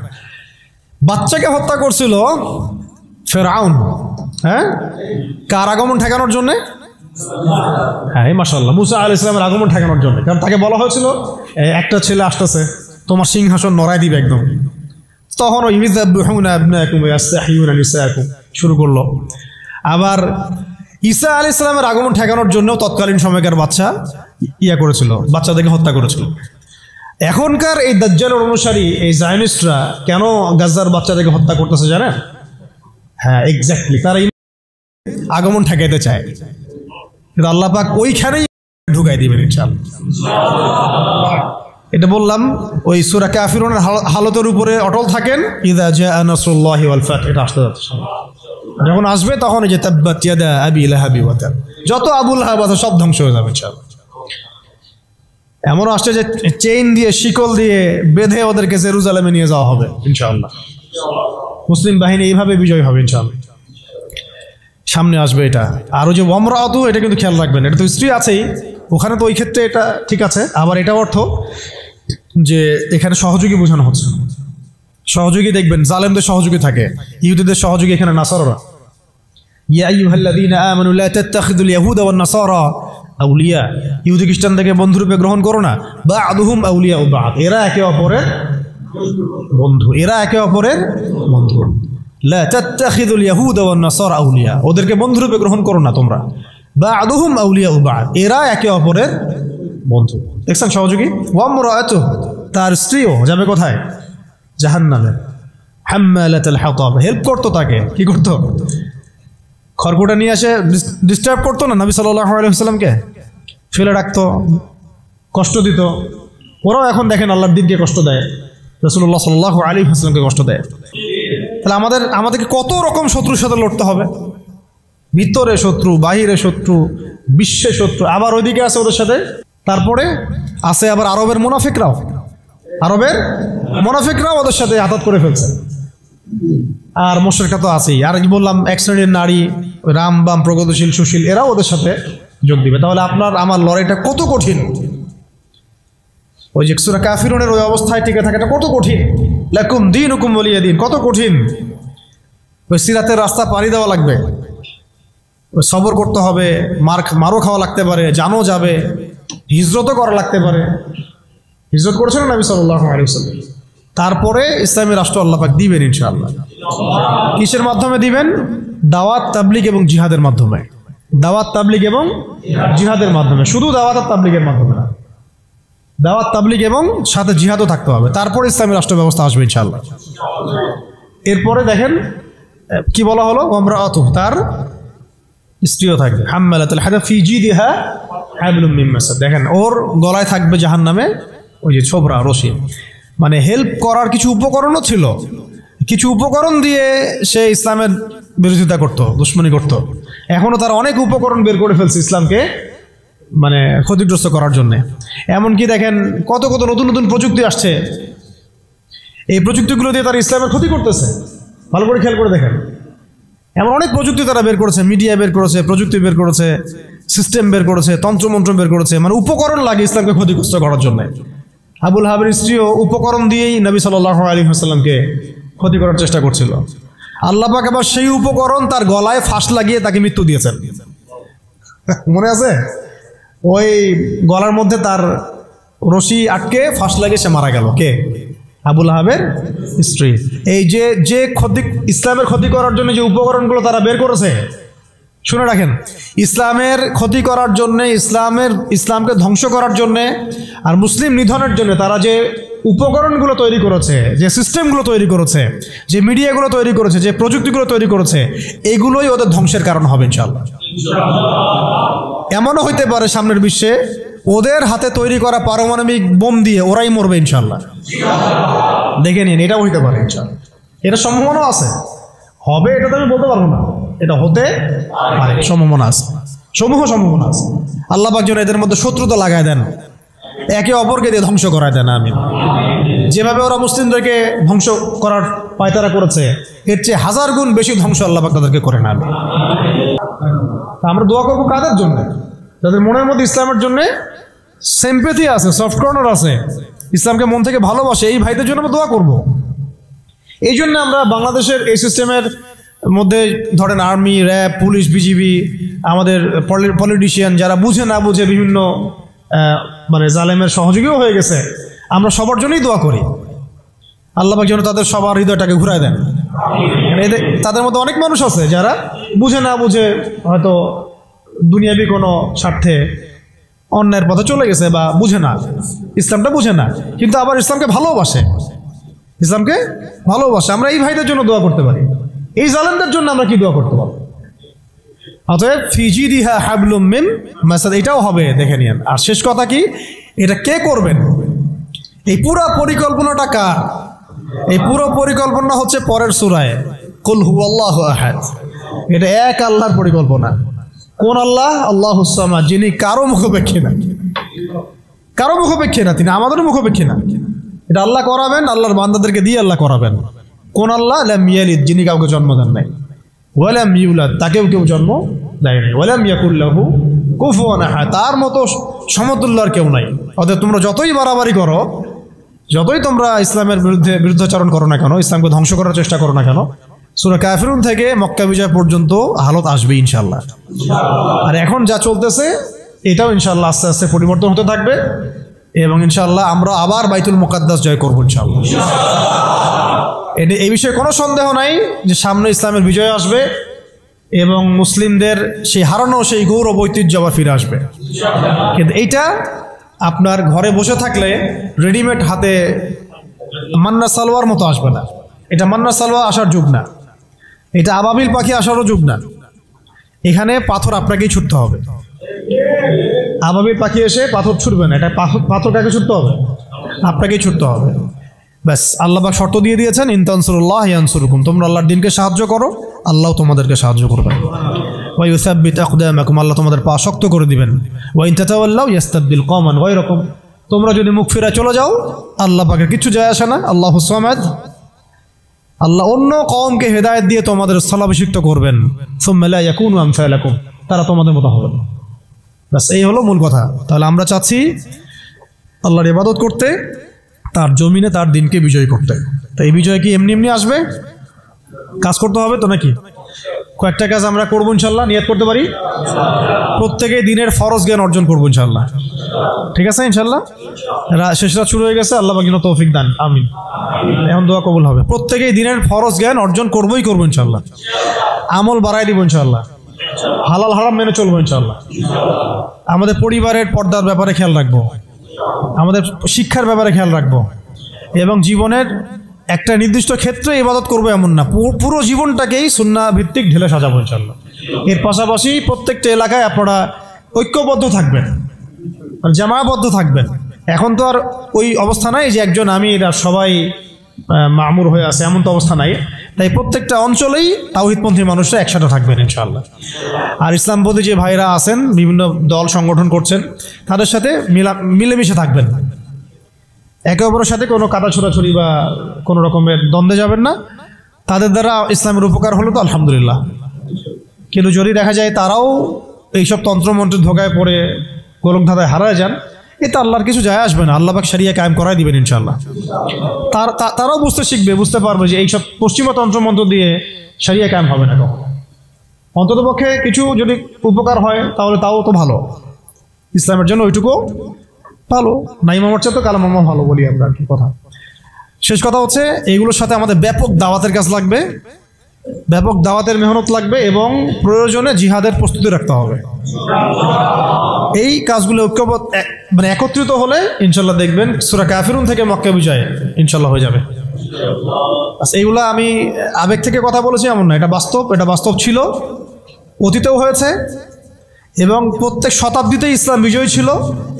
বাচ্চাকে হত্যা করছিল ফেরাউন, হ্যাঁ, কার আগমন ঠেকানোর জন্যে? হ্যাঁ, মাশাআল্লাহ, মুসা আলাইহিস সালামের আগমন ঠেকানোর জন্য। কারণ তাকে বলা হয়েছিল একটা ছেলে আসতেছে, তোমার সিংহাসন নড়াই দিবে একদম। তখন ওই ইযযাবহুনা আবনাকুম ওয়া ইয়াসতাহিয়ুনা নিসাআকুম শুরু করলো। আবার ঈসা আলাইহিস সালামের আগমন ঠেকানোর জন্য তৎকালীন সময়কার বাচ্চা করেছিল, বাচ্চাদেরকে হত্যা করেছিল। এখনকার এই দাজ্জালের অনুসারী এই জায়নিস্টরা কেন গাজার বাচ্চাদেরকে হত্যা করতেছে জানেন? হ্যাঁ, এক্স্যাক্টলি, তারা আগমন ঠেকাইতে চায়। কিন্তু আল্লাহ পাক ওইখানেই ঢুকাই দিবেন ইনশাআল্লাহ। এটা বললাম, ওই সূরা কাফিরুনের হালতের উপরে অটল থাকেন। ইযা জাআ নাসরুল্লাহি ওয়াল ফাতহ, এটা আসতে যাচ্ছে। যখন আসবে তখন এই যে তাব্বাত ইয়াদা আবি লাহাবি ওয়া তাব, যত আবু লাহাব আছে সব ধ্বংস হয়ে যাবে ইনশাআল্লাহ। এমনও আসছে যে চেইন দিয়ে, শিকল দিয়ে বেঁধে ওদেরকে জেরুজালেমে নিয়ে যাওয়া হবে ইনশাআল্লাহ। মুসলিম বাহিনী এইভাবে বিজয় হবে ইনশাআল্লাহ। সামনে আসবে এটা। আর ওই যে ওয়ামরাআতু, এটা কিন্তু খেয়াল রাখবেন, এটা তো স্ত্রী আছেই ওখানে, তো ওই ক্ষেত্রে এটা ঠিক আছে। আবার এটা অর্থ যে এখানে সহযোগী বোঝানো হচ্ছে। সহযোগী দেখবেন জালেমদের সহযোগী থাকে, ইহুদিদের সহযোগী এখানে নাসারারা। ইয়া আইয়ুহাল্লাযীনা আমানু লা তাত্তাখিযুল ইয়াহুদা ওয়ান নাসারা আউলিয়া, ইহুদি খ্রিস্টানদেরকে বন্ধুরূপে গ্রহণ করো না। বা'দুহুম আউলিয়াউ বা'দ, এরা একে অপরের বন্ধু, লা তাত্তাখিযুল ইয়াহুদা ওয়ান নাসারা আউলিয়া, ওদেরকে বন্ধুরূপে গ্রহণ করো না তোমরা। বা'দুহুম আউলিয়াউ বা'দ, এরা একে অপরের বন্ধু। দেখছেন সহযোগী? ওয়া ইমরাআতুহু, তার স্ত্রীও যাবে কোথায়? জাহান্নামে। হাম্মালাতুল হাতাব, হেল্প করতো তাকে। কি করতো? খড়কুটা নিয়ে এসে ডিস্টার্ব করতো না নবী সাল্লাল্লাহু আলাইহি ওয়াসাল্লামকে, ফেলে রাখতো, কষ্ট দিত। ওরাও এখন দেখেন আল্লাহর দ্বীনকে কষ্ট দেয়, রাসূলুল্লাহ সাল্লাল্লাহু আলাইহি ওয়াসাল্লামকে কষ্ট দেয়। তাহলে আমাদেরকে কত রকম শত্রুর সাথে লড়তে হবে। ভিতরে শত্রু, বাহিরে শত্রু, বিশ্বে শত্রু, আবার ওইদিকে আছে ওদের সাথে। তারপরে আছে আবার আরবের মুনাফিকরাও। আরবের মুনাফিকরাও ওদের সাথে আঘাত করে ফেলছে। আর মুশরিকরা তো আছেই। আর কি বললাম, এক শ্রেণীর নারী, রাম বাম প্রগতিশীল সুশীল, এরাও ওদের সাথে যোগ দিবে। তাহলে আপনার আমার লড়াইটা কত কঠিন! ওই যে সূরা কাফিরুনের ওই অবস্থায় টিকে থাকাটা কত কঠিন। লাকুম দীনুকুম ওয়ালিয়া দীন, কত কঠিন। ওই সিরাতের রাস্তা পাড়ি দেওয়া লাগবে, ওই সবর করতে হবে, মারও খাওয়া লাগতে পারে, জানও যাবে, হিজরতও করা লাগতে পারে। হিজরত করেছেন নবী সাল্লাল্লাহু আলাইহি ওয়াসাল্লাম। তারপরে ইসলামী রাষ্ট্র আল্লাহ পাক দিবেন ইনশাআল্লাহ। কিসের মাধ্যমে দিবেন? দাওয়াত, তাবলীগ এবং জিহাদের মাধ্যমে। দাওয়াত, তাবলীগ এবং জিহাদের মাধ্যমে, শুধু দাওয়াত আর তাবলীগের মাধ্যমে না, দাওয়াত, তাবলীগ এবং সাথে জিহাদও থাকতে হবে। তারপরে ইসলামী রাষ্ট্র ব্যবস্থা আসবে ইনশাআল্লাহ। এরপরে দেখেন কি বলা হলো, ওয়ামরাআতুহু, তার স্ত্রীও থাকবে, হাম্মালাতুল হাতাব ফি জিদিহা হাবলুম মিন মাসাদ। দেখেন ওর গলায় থাকবে জাহান্নামে ওই যে ছোবরা, রশি। মানে হেল্প করার কিছু উপকরণও ছিল, কিছু উপকরণ দিয়ে সে ইসলামের বিরোধিতা করত, দুশ্মনী করত। এখনো তার অনেক উপকরণ বের করে ফেলছে ইসলামকে মানে ক্ষতিগ্রস্ত করার জন্য। এমনকি দেখেন কত কত নতুন নতুন প্রযুক্তি আসছে, এই প্রযুক্তিগুলো দিয়ে তারা ইসলামের ক্ষতি করতেছে। ভালো করে খেয়াল করে দেখেন, এমন অনেক প্রযুক্তি তারা বের করেছে, মিডিয়া বের করেছে, প্রযুক্তি বের করেছে, সিস্টেম বের করেছে, তন্ত্রমন্ত্র বের করেছে, মানে উপকরণ লাগে ইসলামকে ক্ষতিগ্রস্ত করার জন্য। আবুল হাবের স্ত্রীও উপকরণ দিয়েই নবী সাল্লাল্লাহু আলাইহি ওয়াসাল্লামকে ক্ষতি করার চেষ্টা করছিল। আল্লাহ পাক আবার সেই উপকরণ তার গলায় ফাঁস লাগিয়ে তাকে মৃত্যু দিয়েছেন, মনে আছে? ওই গলার মধ্যে তার রশি আটকে ফাঁস লাগিয়ে সে মারা গেল। কে? আবুল হাবের স্ত্রী। এই যে ইসলামের ক্ষতি করার জন্য যে উপকরণগুলো তারা বের করেছে, শুনে রাখেন, ইসলামের ক্ষতি করার জন্যে, ইসলামকে ধ্বংস করার জন্যে আর মুসলিম নিধনের জন্য তারা যে উপকরণগুলো তৈরি করেছে, যে সিস্টেমগুলো তৈরি করেছে, যে মিডিয়াগুলো তৈরি করেছে, যে প্রযুক্তিগুলো তৈরি করেছে, এগুলোই ওদের ধ্বংসের কারণ হবে ইনশাআল্লাহ। এমনও হইতে পারে সামনের বিশ্বে ওদের হাতে তৈরি করা পারমাণবিক বোম দিয়ে ওরাই মরবে ইনশাআল্লাহ। দেখে নিন, এটাও হইতে পারে ইনশাআল্লাহ। এটা সম্ভাবনাও আছে, হবে এটা তো আমি বলতে পারবো না, এটা হতে পারে, সম্ভাবনা আছে, সম্ভাবনা আছে। আল্লাহ পাক যেন এদের মধ্যে শত্রুতা লাগায় দেন, একে অপরকে দিয়ে ধ্বংস করায় দেন। আমিন। যেভাবে ওরা মুসলিমদেরকে ধ্বংস করার পায়তারা করেছে, এর চেয়ে 1000 গুণ বেশি ধ্বংস আল্লাহ পাক তাদেরকে করে না। আমরা দোয়া করবো কাদের জন্য? যাদের মনের মধ্যে ইসলামের জন্য সিম্প্যাথি আছে, সফট কর্নার আছে, ইসলামকে মন থেকে ভালোবাসে, এই ভাইদের জন্য আমরা দোয়া করব। এই জন্য আমরা বাংলাদেশের এই সিস্টেমের মধ্যে ধরেন আর্মি, র্যাব, পুলিশ, বিজিবি, আমাদের পলিটিশিয়ান যারা বুঝে না বুঝে বিভিন্ন মানে জালেমের সহযোগীও হয়ে গেছে, আমরা সবার জন্যই দোয়া করি আল্লাহ পাক যেন তাদের সবার হৃদয়টাকে ঘুরায় দেন। তাদের মধ্যে অনেক মানুষ আছে যারা বুঝে না বুঝে হয়তো দুনিয়াবি কোনো স্বার্থে অন্যায়ের পথে চলে গেছে, বা বুঝে না, ইসলামটা বুঝে না, কিন্তু আবার ইসলামকে ভালোবাসে, ইসলামকে ভালোবাসে। আমরা এই ভাইদের জন্য দোয়া করতে পারি, এই জালেমদের জন্য আমরা কি দোয়া করতে পারবো? অতএব ফিজিদিহা হাবলুম মিন মাসাদ, এটাও হবে, দেখে নিন। আর শেষ কথা কি, এটা কে করবেন? এই পুরো পরিকল্পনাটা কার? এই পুরো পরিকল্পনা হচ্ছে পরের সূরায় কুল হুয়াল্লাহু আহাদ। এটা এক আল্লাহর পরিকল্পনা। কোন আল্লাহ? আল্লাহুস সামাদ, যিনি কারো মুখাপেক্ষী না, কারো মুখাপেক্ষী না, তিনি আমাদেরও মুখাপেক্ষী না। এটা আল্লাহ করাবেন, আল্লাহর বান্দাদেরকে দিয়ে আল্লাহ করাবেন। কোন আল্লাহ? লাম ইয়ালিদ, যিনি কাউকে জন্ম দেন নাই, ওয়ালাম ইউলাদ, তাকেও কেউ জন্ম দেয় নাই, ওয়ালাম ইয়াকুল লাহু কুফুয়ান আহাদ, তার মতো সমতুল্য আর কেউ নাই। অতএব তোমরা যতই বাড়াবাড়ি করো, যতই তোমরা ইসলামের বিরুদ্ধাচরণ করো না কেন, ইসলামকে ধ্বংস করার চেষ্টা করো না কেন, সূরা কাফিরুন থেকে মক্কা বিজয় পর্যন্ত হালত আসবে ইনশাআল্লাহ। আর এখন যা চলতেছে এটাও ইনশাআল্লাহ আস্তে আস্তে পরিবর্তন হতে থাকবে, এবং ইনশাআল্লাহ আমরা আবার বাইতুল মুকাদ্দাস জয় করবো ইনশাআল্লাহ। এই বিষয়ে কোনো সন্দেহ নাই যে সামনে ইসলামের বিজয় আসবে এবং মুসলিমদের সেই হারানো সেই গৌরব ঐতিহ্য আবার ফিরে আসবে। কিন্তু এইটা আপনার ঘরে বসে থাকলে রেডিমেড হাতে মান্না সালোয়ার মতো আসবে না। এটা মান্না সালোয়ার আসার যুগ না, এটা আবাবিল পাখি আসারও যুগ না। এখানে পাথর আপনাকেই ছুটতে হবে। আবাবিল পাখি এসে পাথর ছুটবে না, এটা পাথর কাকে ছুটতে হবে? আপনাকেই ছুটতে হবে। ব্যাস, আল্লাহ পাক শর্ত দিয়ে দিয়েছেন, ইন তানসুরুল্লাহ ইয়ানসুরকুম, তোমরা আল্লাহর দিনকে সাহায্য করো, আল্লাহ তোমাদেরকে সাহায্য করবেন। ওয়া ইউসাব্বিত আকদামাকুম, আল্লাহ তোমাদের পা শক্ত করে দিবেন। ওয়া ইন তাতাওয়াল্লাউ ইস্তাবদিল কওমান গায়রাকুম, তোমরা যদি মুখ ফিরে চলে যাও আল্লাহ পাকের কিছু যায় আসে না। আল্লাহুস সামাদ, আল্লাহ অন্য কওমকে হেদায়েত দিয়ে তোমাদের স্থলাভিষিক্ত করবেন। সুম্মা লা ইয়াকুনু আমসালাকুম, তারা তোমাদের মতো হবে না। বাস এই হলো মূল কথা। তাহলে আমরা চাচ্ছি আল্লাহর ইবাদত করতে, তার জমিনে তার দিনকে বিজয় করতে। তো এই বিজয় কি এমনি এমনি আসবে? কাজ করতে হবে তো নাকি? কয়েকটা কাজ আমরা করবো ইনশাল্লাহ, নিয়ত করতে পারি। প্রত্যেকেই দিনের ফরজ জ্ঞান অর্জন করবো ইনশাল্লাহ। ঠিক আছে ইনশাল্লাহ। শেষ রাত শুরু হয়ে গেছে, আল্লাহ পাক যেন তৌফিক দান, আমিন। এখন দোয়া কবুল হবে। প্রত্যেকেই দিনের ফরজ জ্ঞান অর্জন করবোই করবো ইনশাল্লাহ। আমল বাড়াই দিব ইনশাল্লাহ। হালাল হারাম মেনে চলবো ইনশাল্লাহ। আমাদের পরিবারের পর্দার ব্যাপারে খেয়াল রাখবো, আমাদের শিক্ষার ব্যাপারে খেয়াল রাখবো, এবং জীবনের একটা নির্দিষ্ট ক্ষেত্রে ইবাদত করবো এমন না, পুরো জীবনটাকেই সুন্নাহ ভিত্তিক ঢেলে সাজাবো ইনশাল্লাহ। এর পাশাপাশি প্রত্যেকটা এলাকায় আপনারা ঐক্যবদ্ধ থাকবেন, জামাবদ্ধ থাকবেন। এখন তো আর ওই অবস্থা নাই যে একজন আমির আর সবাই মামুর হয়ে আছে, এমন তো অবস্থা নাই। তাই প্রত্যেকটা অঞ্চলেই তাওহীদপন্থী মানুষরা একসাথে থাকবেন ইনশাআল্লাহ। আর ইসলামপন্থী যে ভাইরা আছেন, বিভিন্ন দল সংগঠন করছেন, তাদের সাথে মিলেমিশে থাকবেন। একে অপরের সাথে কোনো কাটা ছোড়াছড়ি বা কোনো রকমের দ্বন্দ্বে যাবেন না। তাদের দ্বারা ইসলামের উপকার হলো তো আলহামদুলিল্লাহ। কিন্তু যদি দেখা যায় তারাও এইসব তন্ত্রমন্ত্রের ধোকায় পড়ে গোলক ধাঁধায় হারায় যান, এতে আল্লাহর কিছু যায় আসবে না। আল্লাহ পাক শরিয়া কায়েম করাই দিবেন ইনশাআল্লাহ। তারাও বুঝতে শিখবে, বুঝতে পারবে যে এইসব পশ্চিমা তন্ত্রমন্ত্র দিয়ে শরিয়া কায়েম হবে না কখনো। অন্ততপক্ষে কিছু যদি উপকার হয় তাহলে তাও তো ভালো, ইসলামের জন্য ওইটুকু ভালো। নাই মামার চেয়ে তো কালা মামা ভালো বলি আমরা আর কি। কথা শেষ কথা হচ্ছে, এইগুলোর সাথে আমাদের ব্যাপক দাওয়াতের কাজ লাগবে, ব্যাপক দাওয়াতের মেহনত লাগবে, এবং প্রয়োজনে জিহাদের প্রস্তুতি রাখতে হবে। এই কাজগুলো ঐক্যবদ্ধ মানে একত্রিত হলে ইনশাল্লাহ দেখবেন সূরা কাফিরুন থেকে মক্কা বিজয় ইনশাল্লাহ হয়ে যাবে। এইগুলা আমি আবেগ থেকে কথা বলেছি এমন না, এটা বাস্তব। এটা বাস্তব ছিল, অতীতেও হয়েছে, এবং প্রত্যেক শতাব্দীতে ইসলাম বিজয়ী ছিল,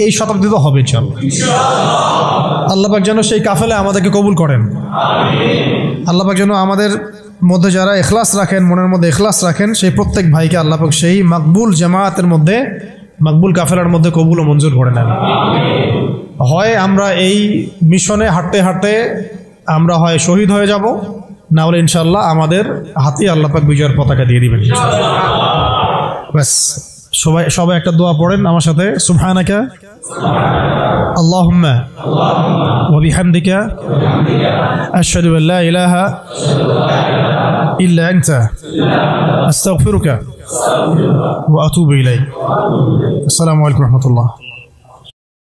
এই শতাব্দীতে হবে ইনশাআল্লাহ। আল্লাহ পাক যেন সেই কাফেলায় আমাদেরকে কবুল করেন। আল্লাহ পাক যেন আমাদের মধ্যে যারা ইখলাস রাখেন, মনের মধ্যে ইখলাস রাখেন, সেই প্রত্যেক ভাইকে আল্লাহ পাক সেই মাকবুল জামায়াতের মধ্যে, মাকবুল কাফেলার মধ্যে কবুল ও মঞ্জুর করে নেন। হয় আমরা এই মিশনে হাঁটতে হাঁটতে আমরা হয় শহীদ হয়ে যাব, না হলে ইনশাআল্লাহ আমাদের হাতে আল্লাহ পাক বিজয়ের পতাকা দিয়ে দিবেন। ব্যাস, সবাই একটা দোয়া পড়েন আমার সাথে। সুবহানাকা আল্লাহুম্মা ওয়া বিহামদিকা আশহাদু আল লা ইলাহা ইল্লা আনতা আস্তাগফিরুকা ওয়া আতুবু ইলাইক। আসসালামু আলাইকুম ওয়া রাহমাতুল্লাহ।